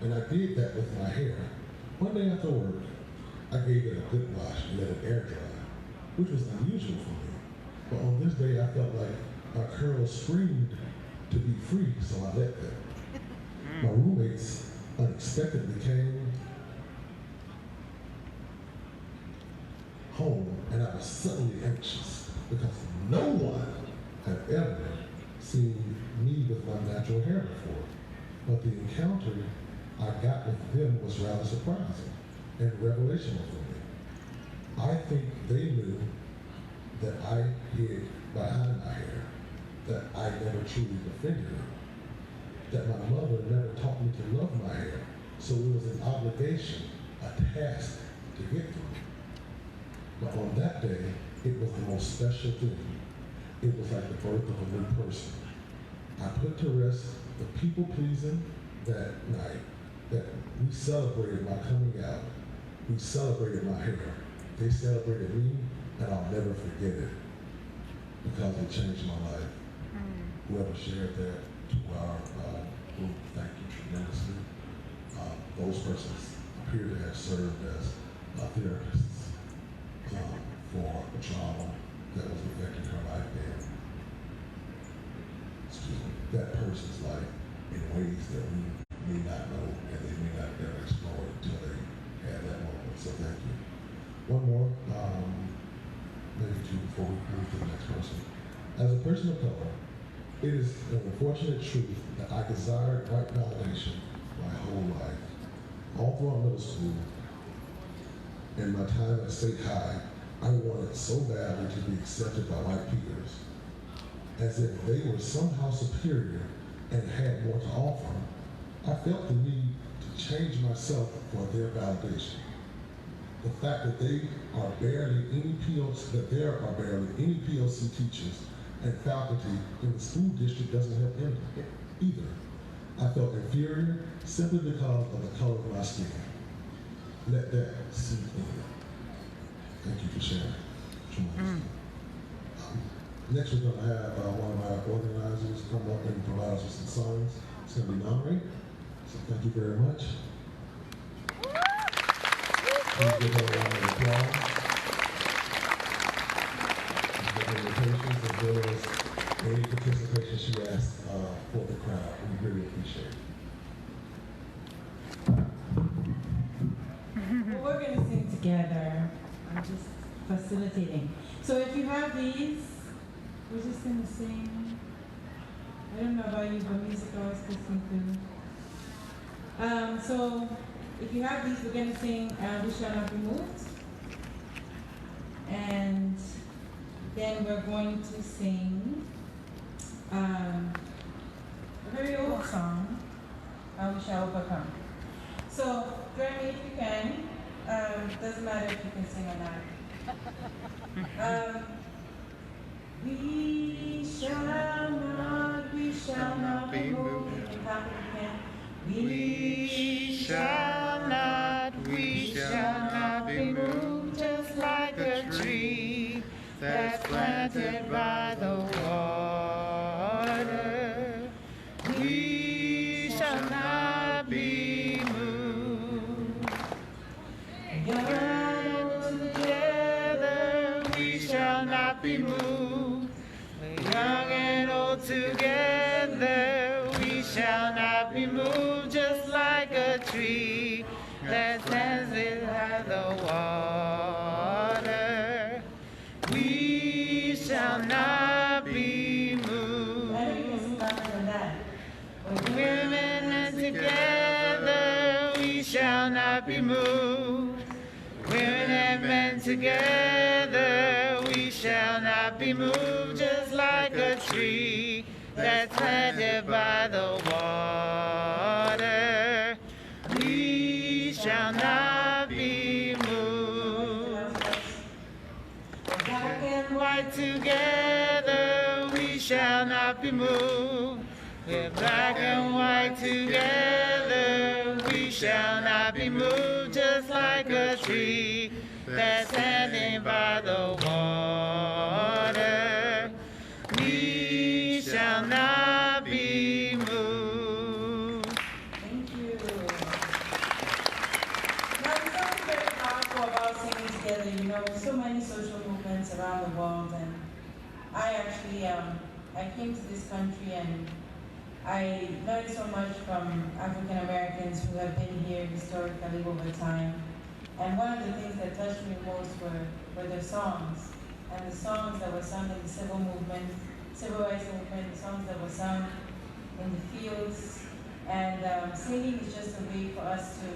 And I did that with my hair. One day after work, I gave it a good wash and let it air dry, which was unusual for me. But on this day, I felt like my curls screamed to be free, so I let them. My roommates unexpectedly came home, and I was suddenly anxious because no one had ever seen me with my natural hair before. But the encounter I got with them was rather surprising and revelational for me. I think they knew that I hid behind my hair, that I never truly defended it, that my mother never taught me to love my hair, so it was an obligation, a task to get through. But on that day, it was the most special thing. It was like the birth of a new person. I put to rest the people-pleasing that night, that we celebrated my coming out. We celebrated my hair. They celebrated me, and I'll never forget it because it changed my life. Whoever shared that to our group, thank you tremendously. Those persons appear to have served as therapists for the trauma that was affecting her life and, that person's life in ways that we may not know and they may not ever explore until they had that moment. So thank you. One more, maybe two before we move to the next person. As a person of color, it is an unfortunate truth that I desired white validation my whole life. All throughout middle school and my time at State High, I wanted so badly to be accepted by white peers, as if they were somehow superior and had more to offer. I felt the need to change myself for their validation. The fact that there are barely any POC teachers and faculty in the school district doesn't help them either. I felt inferior simply because of the color of my skin. Let that sink in. Thank you for sharing. Next, we're going to have one of our organizers come up and provide us with some songs. It's going to be Nari. So thank you very much. Please give her a round of applause. Give her patience as well as any participation she asked for the crowd. We really appreciate it. Well, we're going to sing together. I'm just facilitating. So if you have these, we're just going to sing. I don't know about you, but music always puts me through. So if you have these, we're going to sing We Shall Not Be Moved. And then we're going to sing a very old song, We Shall Overcome. So join me if you can. Doesn't matter if you can sing or not. We shall not be moved. We shall not be moved, just like a tree that's planted by the water. We shall not be moved. Young together, we shall not be moved. Young and old together, we shall not be moved, just like a tree that stands beside the water. We shall not be moved. Women and together, we shall not be moved. Women and men together, we shall not be moved. Just like a tree that's planted by the water, we shall not be moved. Black and white together, we shall not be moved. We're black and white together, we shall not be moved. Just like a tree that's standing by the water, we shall not be moved. Thank you. Now, there's something very powerful about singing together. You know, so many social movements around the world, and I actually, I came to this country and I learned so much from African Americans who have been here historically over time. And one of the things that touched me most were their songs. And the songs that were sung in the civil movement, civil rights movement, the songs that were sung in the fields. And singing is just a way for us to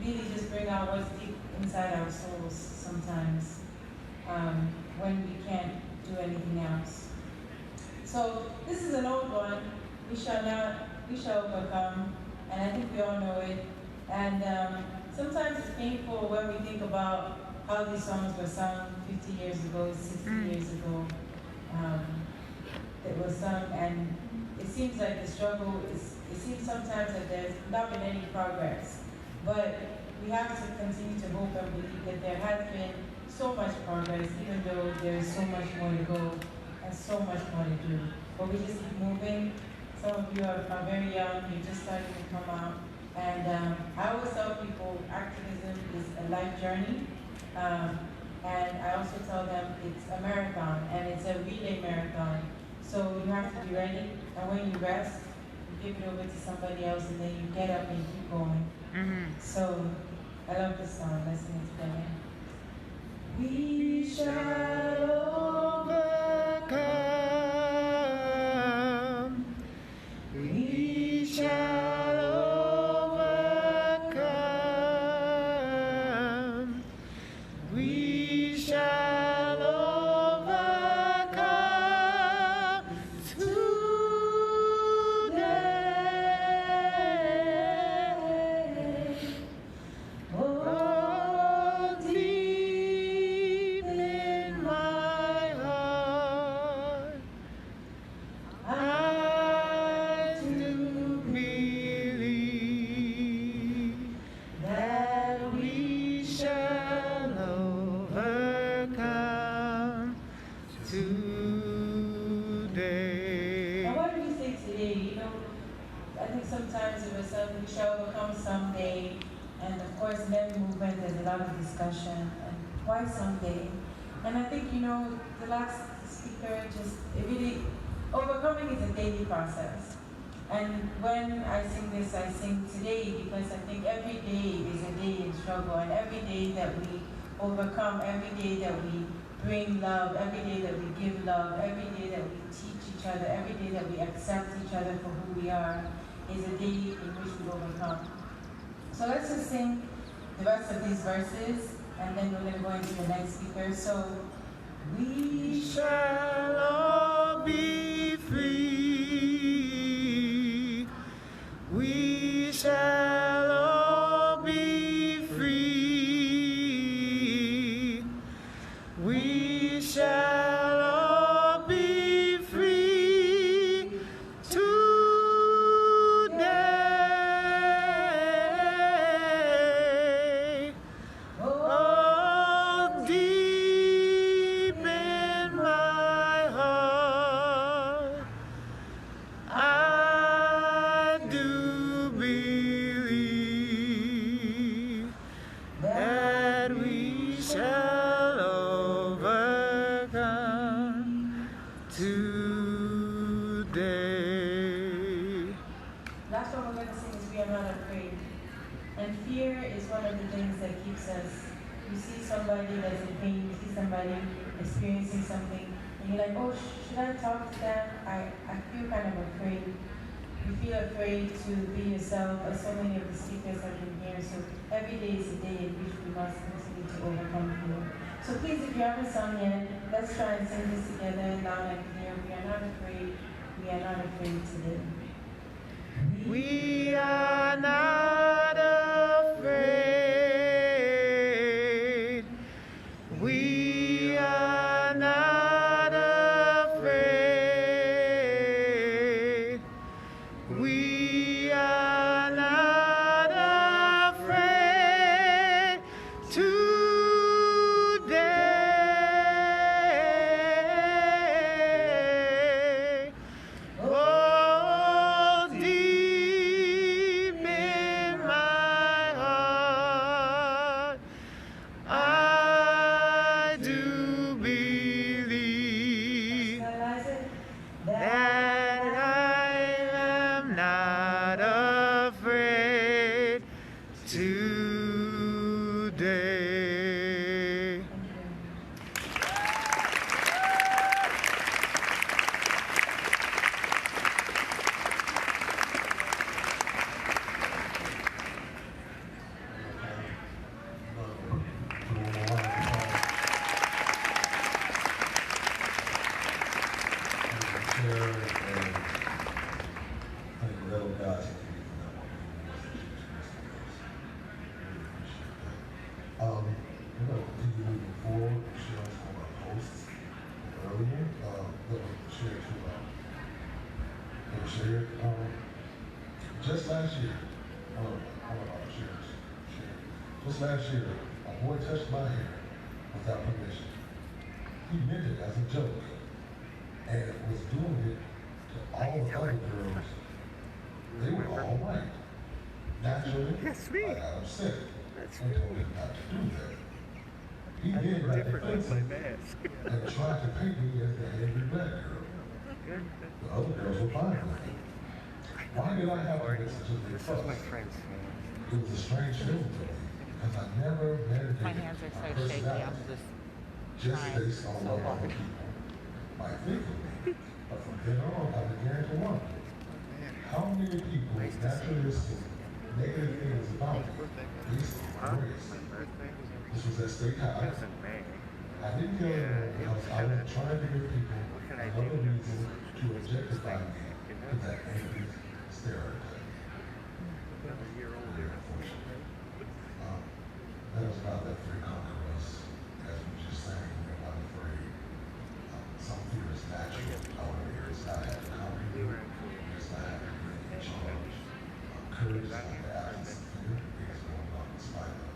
really just bring out what's deep inside our souls sometimes when we can't do anything else. So this is an old one. We shall overcome, and I think we all know it. And sometimes it's painful when we think about how these songs were sung 50 years ago, 60 years ago. It was sung, and it seems like the struggle is, it seems sometimes that there's not been any progress. But we have to continue to hope and believe that there has been so much progress, even though there is so much more to go and so much more to do. But we just keep moving. Some of you are very young, you're just starting to come out. And I always tell people activism is a life journey. And I also tell them it's a marathon, and it's a relay marathon. So you have to be ready, and when you rest, you give it over to somebody else, and then you get up and keep going. So I love this song. Let's sing it together. We shall overcome. We shall overcome. We shall overcome today. Oh, deep in my heart, I do believe that we shall overcome today. Now, what do we say today? You know, I think sometimes it was said we shall overcome someday, and of course, in every movement there's a lot of discussion, and why someday? And I think, you know, the last speaker just, it really, overcoming is a daily process. And when I sing this, I sing today because I think every day is a day in struggle, and every day that we overcome, every day that we bring love, every day that we give love, every day that we teach each other, every day that we accept each other for who we are, is a day in which we overcome. So let's just sing the rest of these verses, and then we're going to go into the next speaker. So, we shall all be free. We shall all be free. We shall all be free today. Oh, deep in my heart, it's one of the things that keeps us. You see somebody that's in pain, you see somebody experiencing something, and you're like, oh, should I talk to them? I feel kind of afraid. You feel afraid to be yourself, as so many of the speakers have been here. So every day is a day in which we must continue to overcome fear. So please, if you haven't sung yet, let's try and sing this together loud and clear. We are not afraid. We are not afraid today. We are not afraid. We are not afraid. We are not afraid today. Oh, deep in my heart, I do believe Realize it? that I am not afraid today. We're going to continue moving forward, sharing some of our posts earlier. Just last year, just last year, a boy touched my hair without permission. He meant it as a joke, and was doing it to all the other girls. They were all white. Naturally, I got upset and told him not to do that. He then got defensive and tried to paint me as the angry black girl. The other girls were fine with it. Why did I have to make such a big fuss? It was a strange feeling for me, because I never meditated My hands are so shaky. I'm just just based on what other people might think of me. But from then on, I began to wonder, how many people naturally assume negative things about me based on race? This was at State High. I didn't tell anyone because I was trying to give people another reason to objectify me to that angry stereotype. That was about that fear conquer us, as we just sang, we're not afraid. Some fear is natural, however, it's not having confidence, it's not having being in charge. Courage is not the absence of fear, it is going on in spite of.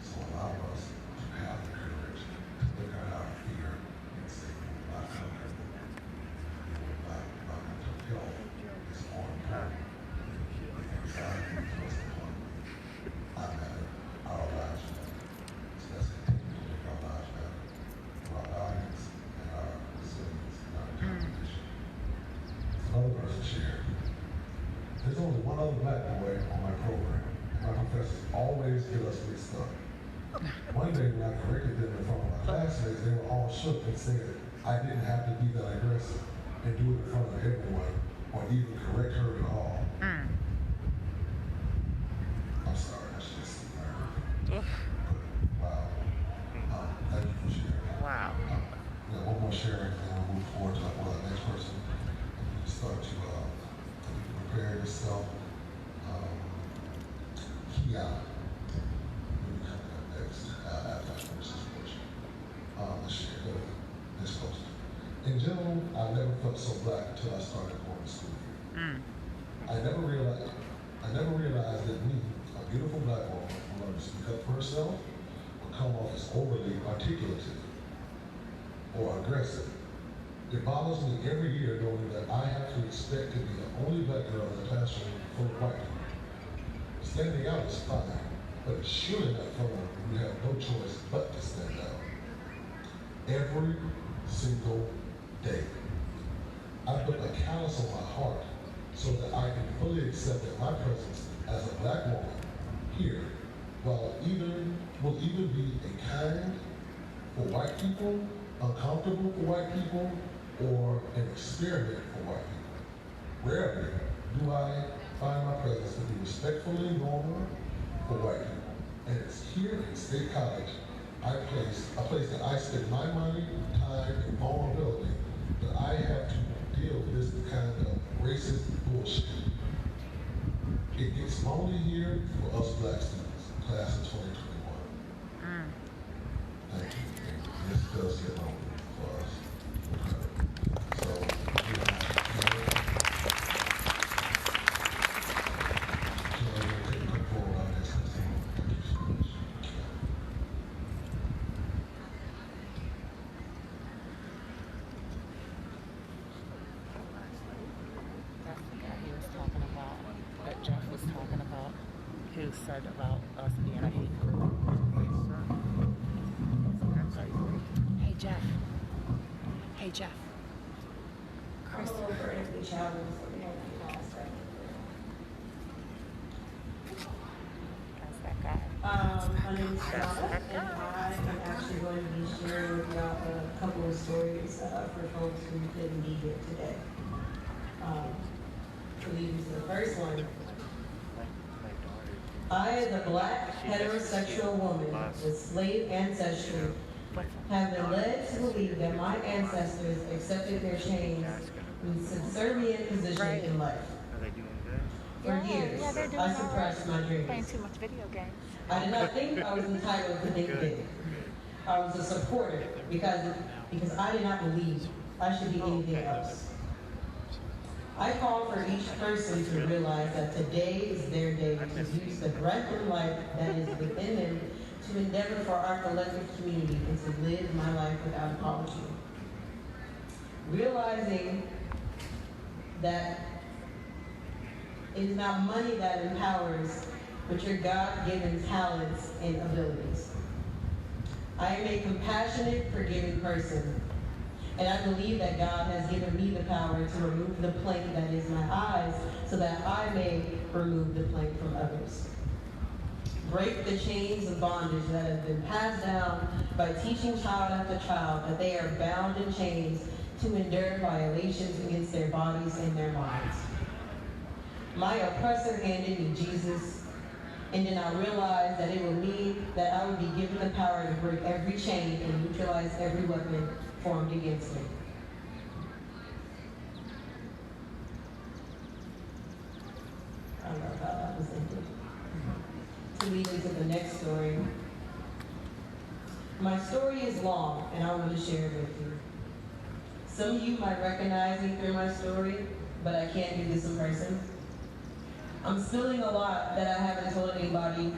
So allow us to have the courage to look at our fear and say, we will not conquer it. We will not mental health is more important than anxiety plus the one. I matter, our lives matter. So let's continue to make our lives better through our guidance and our resilience and our determination. Another person shared. There's only one other black boy on my program, and my professors always get us mixed up. One day when I corrected them in front of my classmates, they were all shook and said I didn't have to be that aggressive and do it in front of everyone or even correct her at all. I'm sorry, that's just nerve. Wow. Thank you for sharing. Wow. We got one more sharing, and we'll move forward to our next person. You start to prepare yourself. Kia will be coming up next after I finish this portion. Let's share this post. In general, I never felt so black until I started going to school here. I never realized that me, a beautiful black woman who learned to speak up for herself, would come off as overly articulative or aggressive. It bothers me every year knowing that I have to expect to be the only black girl in the classroom full of white people. Standing out is fine, but it's surely not fun when you have no choice but to stand out. Every single day, I put a callus on my heart so that I can fully accept that my presence as a black woman here will either be a kind for white people, uncomfortable for white people, or an experiment for white people. Rarely do I find my presence to be respectfully normal for white people. And it's here in State College, a place that I spend my money, time, and vulnerability, that I have to deal with this kind of racist bullshit. It gets lonely here for us black students, class of 2021. Thank you. This does get lonely for us. So, That's the guy he was talking about, that Jeff was talking about, who said about us being a hate group. Hey Jeff. Hey Jeff. Chris. I'm a little burdened with travel, so we have to pause right That's that guy. My name is Donna, and I am actually going to be sharing with y'all a couple of stories for folks who couldn't be here today. To lead you to the first one. I, as a black heterosexual woman with slave ancestry, have been led to believe that my ancestors accepted their chains in subservient position in life. For years, I suppressed my dreams. Playing too much video games. I did not think I was entitled to think big. I was a supporter because I did not believe I should be anything else. I call for each person to realize that today is their day to use the breath of life that is within them to endeavor for our collective community and to live my life without apology. Realizing that it is not money that empowers, but your God-given talents and abilities. I am a compassionate, forgiving person, and I believe that God has given me the power to remove the plank that is my eyes so that I may remove the plank from others. Break the chains of bondage that have been passed down by teaching child after child that they are bound in chains to endure violations against their bodies and their minds. My oppressor handed me Jesus, and then I realized that it would mean that I would be given the power to break every chain and neutralize every weapon formed against me. I love how that was ended. To lead into the next story. My story is long, and I want to share it with you. Some of you might recognize me through my story, but I can't do this in person. I'm spilling a lot that I haven't told anybody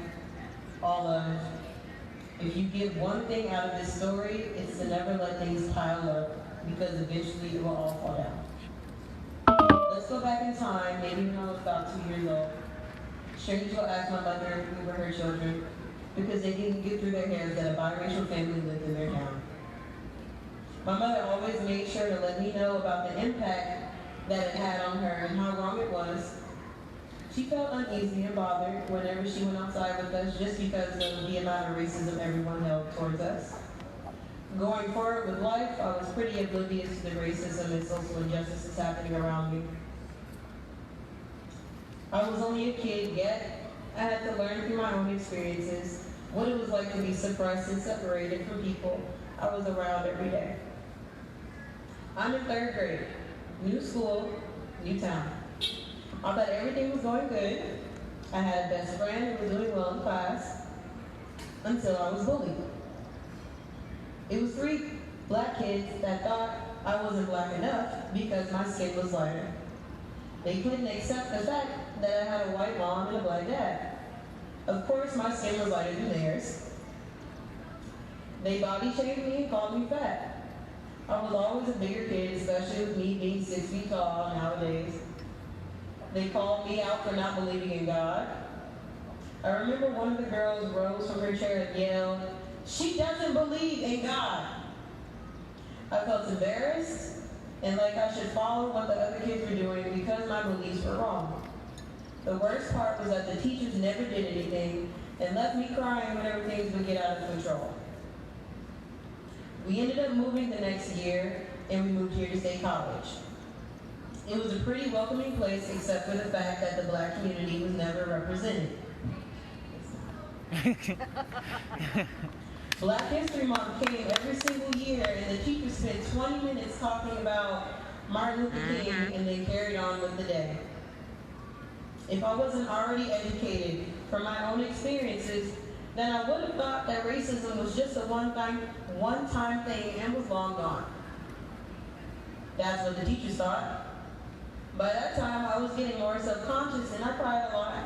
all of. If you get one thing out of this story, it's to never let things pile up, because eventually it will all fall down. Let's go back in time, maybe when I was about 2 years old. Strangers will ask my mother if we were her children, because they didn't get through their heads that a biracial family lived in their town. My mother always made sure to let me know about the impact that it had on her and how wrong it was. She felt uneasy and bothered whenever she went outside with us just because of the amount of racism everyone held towards us. Going forward with life, I was pretty oblivious to the racism and social injustices happening around me. I was only a kid, yet I had to learn through my own experiences what it was like to be suppressed and separated from people I was around every day. I'm in 3rd grade, new school, new town. I thought everything was going good. I had a best friend who was doing well in class until I was bullied. It was 3 black kids that thought I wasn't black enough because my skin was lighter. They couldn't accept the fact that I had a white mom and a black dad. Of course, my skin was lighter than theirs. They body shamed me and called me fat. I was always a bigger kid, especially with me being 6 feet tall nowadays. They called me out for not believing in God. I remember one of the girls rose from her chair and yelled, "She doesn't believe in God." I felt embarrassed and like I should follow what the other kids were doing because my beliefs were wrong. The worst part was that the teachers never did anything and left me crying whenever things would get out of control. We ended up moving the next year, and we moved here to State College. It was a pretty welcoming place, except for the fact that the Black community was never represented. Black History Month came every single year, and the teachers spent 20 minutes talking about Martin Luther King, and they carried on with the day. If I wasn't already educated from my own experiences, then I would have thought that racism was just a one-time thing and was long gone. That's what the teachers thought. By that time, I was getting more self-conscious, and I cried a lot.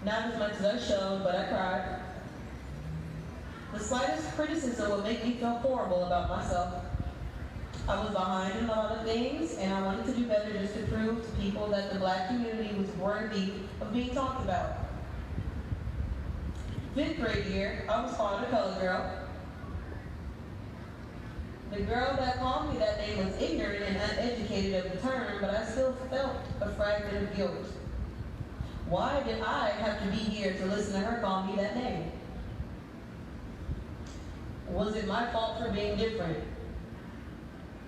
Not as much as I showed, but I cried. The slightest criticism would make me feel horrible about myself. I was behind in a lot of things, and I wanted to do better just to prove to people that the Black community was worthy of being talked about. 5th grade year, I was called a colored girl. The girl that called me that name was ignorant and uneducated of the term, but I still felt a fragment of guilt. Why did I have to be here to listen to her call me that name? Was it my fault for being different?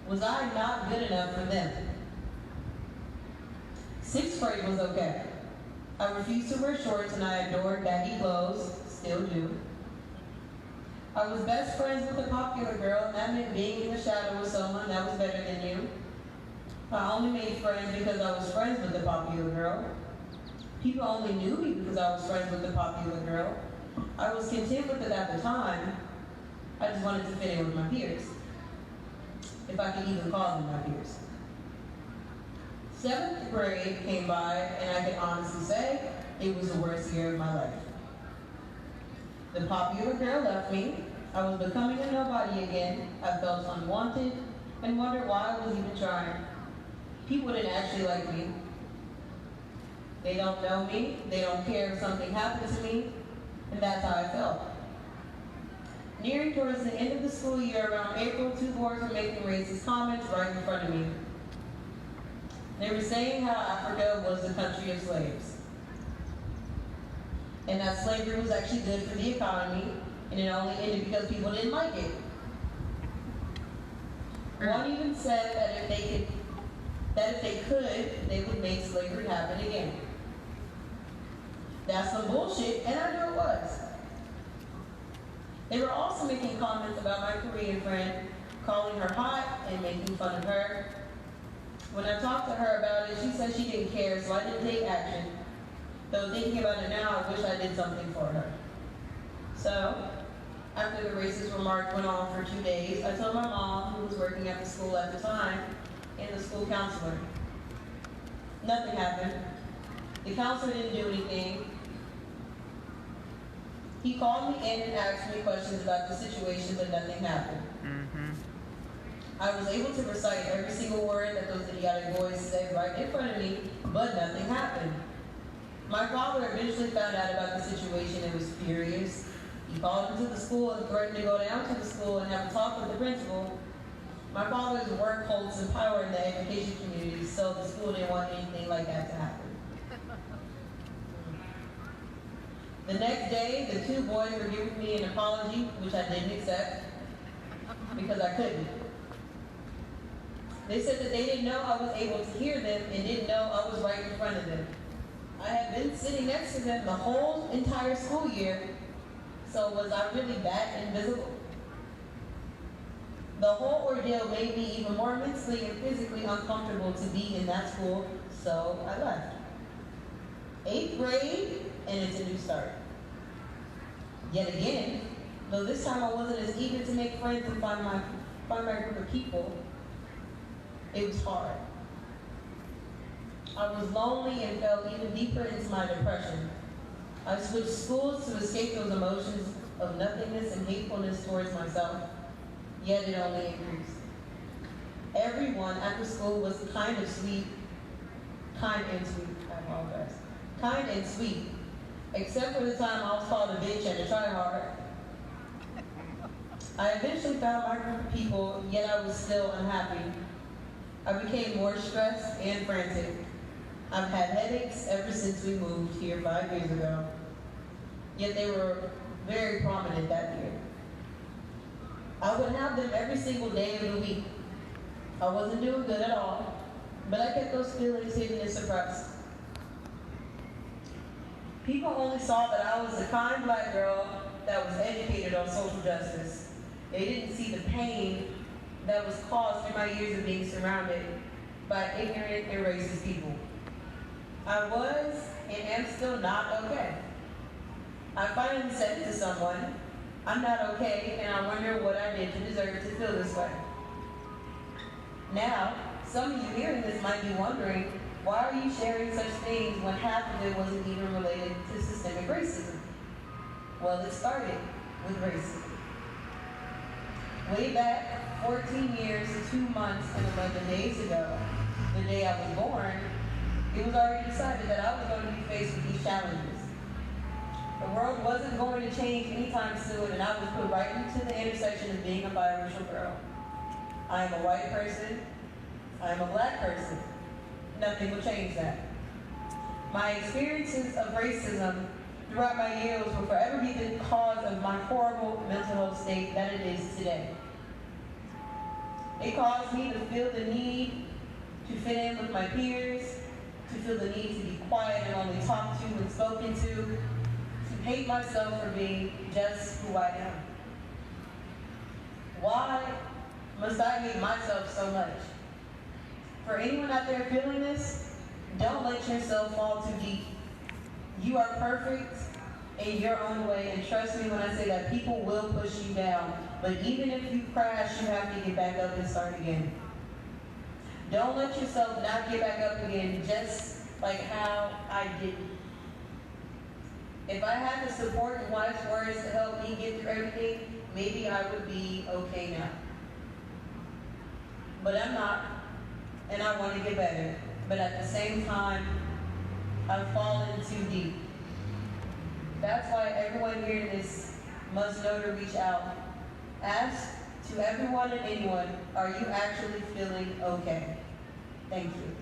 Was I not good enough for them? 6th grade was okay. I refused to wear shorts and I adored baggy clothes, still do. I was best friends with a popular girl, and that meant being in the shadow with someone that was better than you. I only made friends because I was friends with the popular girl. People only knew me because I was friends with the popular girl. I was content with it at the time. I just wanted to fit in with my peers, if I could even call them my peers. 7th grade came by, and I can honestly say it was the worst year of my life. The popular girl left me. I was becoming a nobody again. I felt unwanted and wondered why I was even trying. People didn't actually like me. They don't know me. They don't care if something happened to me, and that's how I felt. Nearing towards the end of the school year, around April, 2 boys were making racist comments right in front of me. They were saying how Africa was the country of slaves, and that slavery was actually good for the economy, and it only ended because people didn't like it. One even said that if they could, they would make slavery happen again. That's some bullshit, and I knew it was. They were also making comments about my Korean friend, calling her hot and making fun of her. When I talked to her about it, she said she didn't care, so I didn't take action. Though thinking about it now, I wish I did something for her. So, after the racist remarks went on for 2 days, I told my mom, who was working at the school at the time, and the school counselor. Nothing happened. The counselor didn't do anything. He called me in and asked me questions about the situation, but nothing happened. I was able to recite every single word that those idiotic boys said right in front of me, but nothing happened. My father eventually found out about the situation and was furious. He called him to the school and threatened to go down to the school and have a talk with the principal. My father's work holds some power in the education community, so the school didn't want anything like that to happen. The next day, the 2 boys were giving me an apology, which I didn't accept because I couldn't. They said that they didn't know I was able to hear them and didn't know I was right in front of them. I had been sitting next to them the whole entire school year, so was I really that invisible? The whole ordeal made me even more mentally and physically uncomfortable to be in that school, so I left. 8th grade, and it's a new start. Yet again, though this time I wasn't as eager to make friends and find my group of people, it was hard. I was lonely and fell even deeper into my depression. I switched schools to escape those emotions of nothingness and hatefulness towards myself, yet it only increased. Everyone at the school was kind and sweet, kind and sweet, except for the time I was called a bitch and a tryhard. I eventually found my group of people, yet I was still unhappy. I became more stressed and frantic. I've had headaches ever since we moved here 5 years ago. yet they were very prominent that year. I would have them every single day of the week. I wasn't doing good at all, but I kept those feelings hidden and suppressed. People only saw that I was a kind black girl that was educated on social justice. They didn't see the pain that was caused through my years of being surrounded by ignorant and racist people. I was and am still not okay. I finally said it to someone, I'm not okay, and I wonder what I did to deserve to feel this way. Now, some of you hearing this might be wondering, why are you sharing such things when half of it wasn't even related to systemic racism? Well, it started with racism. Way back 14 years, 2 months, and 11 days ago, the day I was born, it was already decided that I was going to be faced with these challenges. The world wasn't going to change anytime soon, and I was put right into the intersection of being a biracial girl. I am a white person. I am a black person. Nothing will change that. My experiences of racism throughout my years will forever be the cause of my horrible mental health state that it is today. It caused me to feel the need to fit in with my peers, to feel the need to be quiet and only talked to and spoken to hate myself for being just who I am. Why must I hate myself so much? For anyone out there feeling this, don't let yourself fall too deep. You are perfect in your own way, and trust me when I say that people will push you down. But even if you crash, you have to get back up and start again. Don't let yourself not get back up again, just like how I didn't. If I had the support and wise words to help me get through everything, maybe I would be okay now. But I'm not, and I want to get better. But at the same time, I've fallen too deep. That's why everyone hearing this must know to reach out. Ask to everyone and anyone, are you actually feeling okay? Thank you.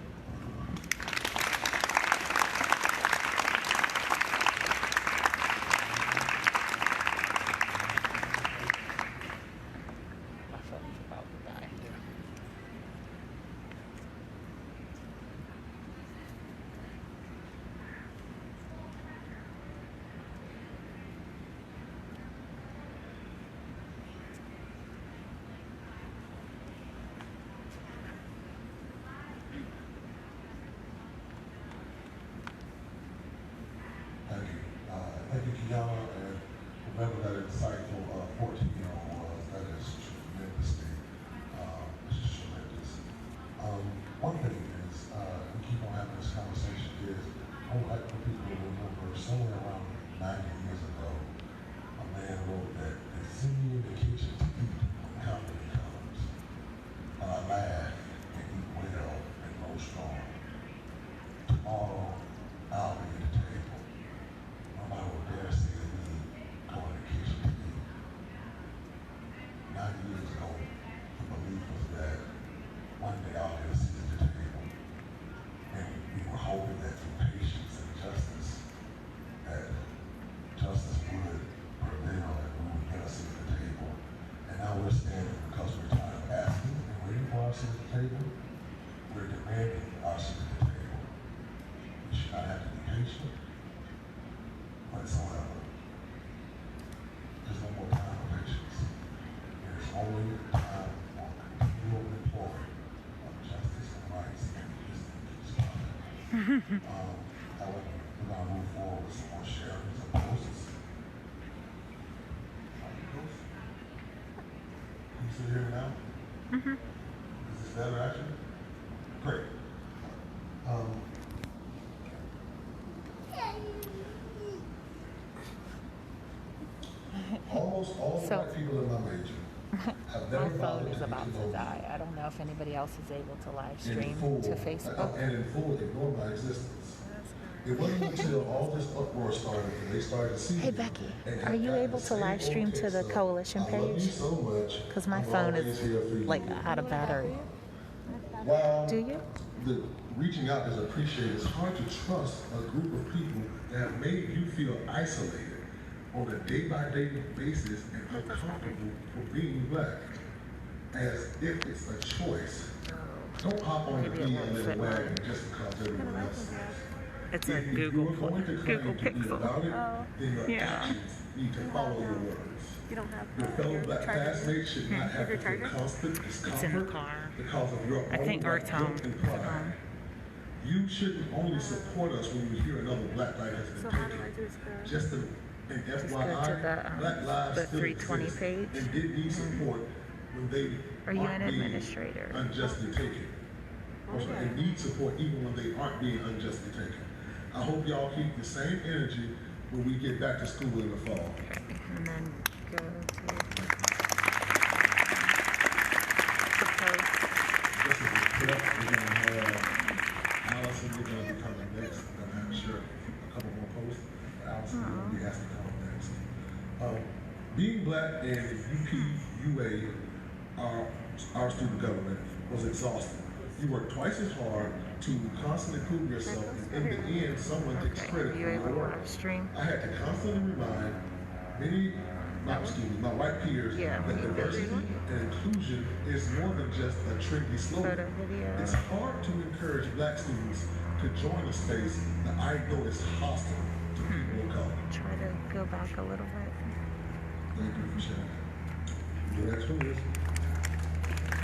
Thank you, Kiana, and remember that insightful 14-year-old was. That is tremendously, tremendous. One thing is, we keep on having this conversation is, I would like for people to remember somewhere around 90 years ago, a man wrote that they see you in the kitchen to eat when company comes. Laugh and eat well and grow strong. Tomorrow, I'll be at the table. Nobody will dare say to me, go in the kitchen to eat. 90 years ago, the belief was that one day I'll be at the table. And we were hoping that through patience and justice, that justice would prevail and we would get a seat at the table. And now we're standing because we're tired of asking and waiting for our seat at the table. We're demanding our seat at the table. We should not have to be patient whatsoever. There's no more time for patience. There is only time for continual employment of justice and rights, and this thing keeps coming. However, we're going to move forward with some more sharings and posts. Can you still hear me now? Mm-hmm. Is this better actually? Great. Almost all the black people in my major have never My phone bothered is to about get to know me. die. I don't know if anybody else is able to live And in stream full, to Facebook. and in full ignore my existence. It wasn't until all this uproar started and they started to see Hey me Becky, and are had you gotten able the to same live stream old to text the of, coalition I love you page? so much, Because my I'm phone always here for is you. like out of battery. While Do you? the reaching out is appreciated, it's hard to trust a group of people that have made you feel isolated on a day-by-day basis and uncomfortable for being black, as if it's a choice. Don't hop on the BLM wagon just because everyone else is. It's a If you Google are going to claim to be Pixel. about it, then your Yeah. actions need to follow your words. You don't have Your fellow black classmates should not have to feel charger? constant It's in the discomfort car. because of your I own think black Earth Home guilt and is at pride. home. You shouldn't only support us when you hear another black life has been So how do taken. I do this? Just an Just go FYI, to the, black lives the still 320 exist page. and did need support when they Are you aren't an being administrator? unjustly taken. Also, they need support even when they aren't being unjustly taken. I hope y'all keep the same energy when we get back to school in the fall. Okay, and then go to the post. This is a prep. We're gonna have Allison, we're gonna be coming next. We're gonna have sure a couple more posts. Allison will be asking to come up next. Being black in UP, UA, our student government, was exhausting. You work twice as hard to constantly prove yourself, and in the end, someone takes Okay, credit are you for able your to work. live stream? I had to constantly remind my white peers Yeah. that diversity and inclusion is more than just a trendy slogan. Photo, video. It's hard to encourage black students to join a space that I know is hostile to people of color. Try to go back a little bit. Thank you for sharing. The next one is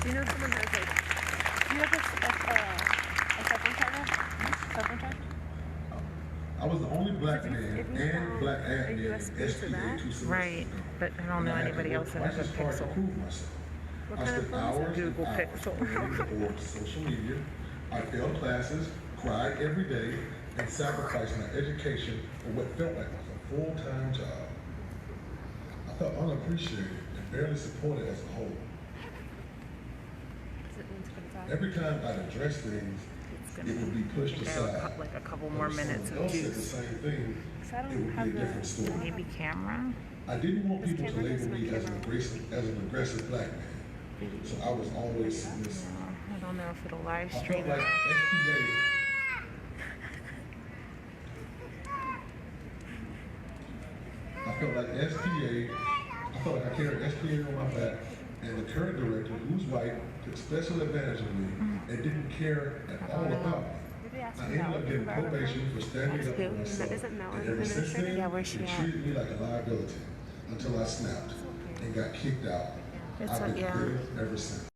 Do you know someone has like, do you have a cell phone charger? Cell phone charger? I was the only black If you- man if you and found black a admin in USB to SPA that? 2 semesters Right, ago. but I don't And know I had to anybody work else that has twice a as hard to Pixel. prove myself. What I kind of spent phone is it? hours and Google hours Pixel. preparing for social media. I failed classes, cried every day, and sacrificed my education for what felt like was a full-time job. I felt unappreciated and barely supported as a whole. Is it 125? Every time I'd address things, It's it gonna would be pushed go aside. like a couple And more if minutes someone of else said the juice. same thing, So I it don't would be have a different story. Maybe camera? I didn't want This people to camera label is my me as an camera. aggressive black man, so I was always submissive. I don't know if it'll live I stream felt like it. SPA. I felt like I carried SPA on my back, and the current director, who's white, took special advantage of me and didn't care at all about me. Did they ask I you ended about up getting environment? probation for standing up for Who? myself. Isn't Mel And an ever since administrator? then, Yeah, where's she they at? treated me like a liability until I snapped and got kicked out. It's I've been yeah. bitter ever since.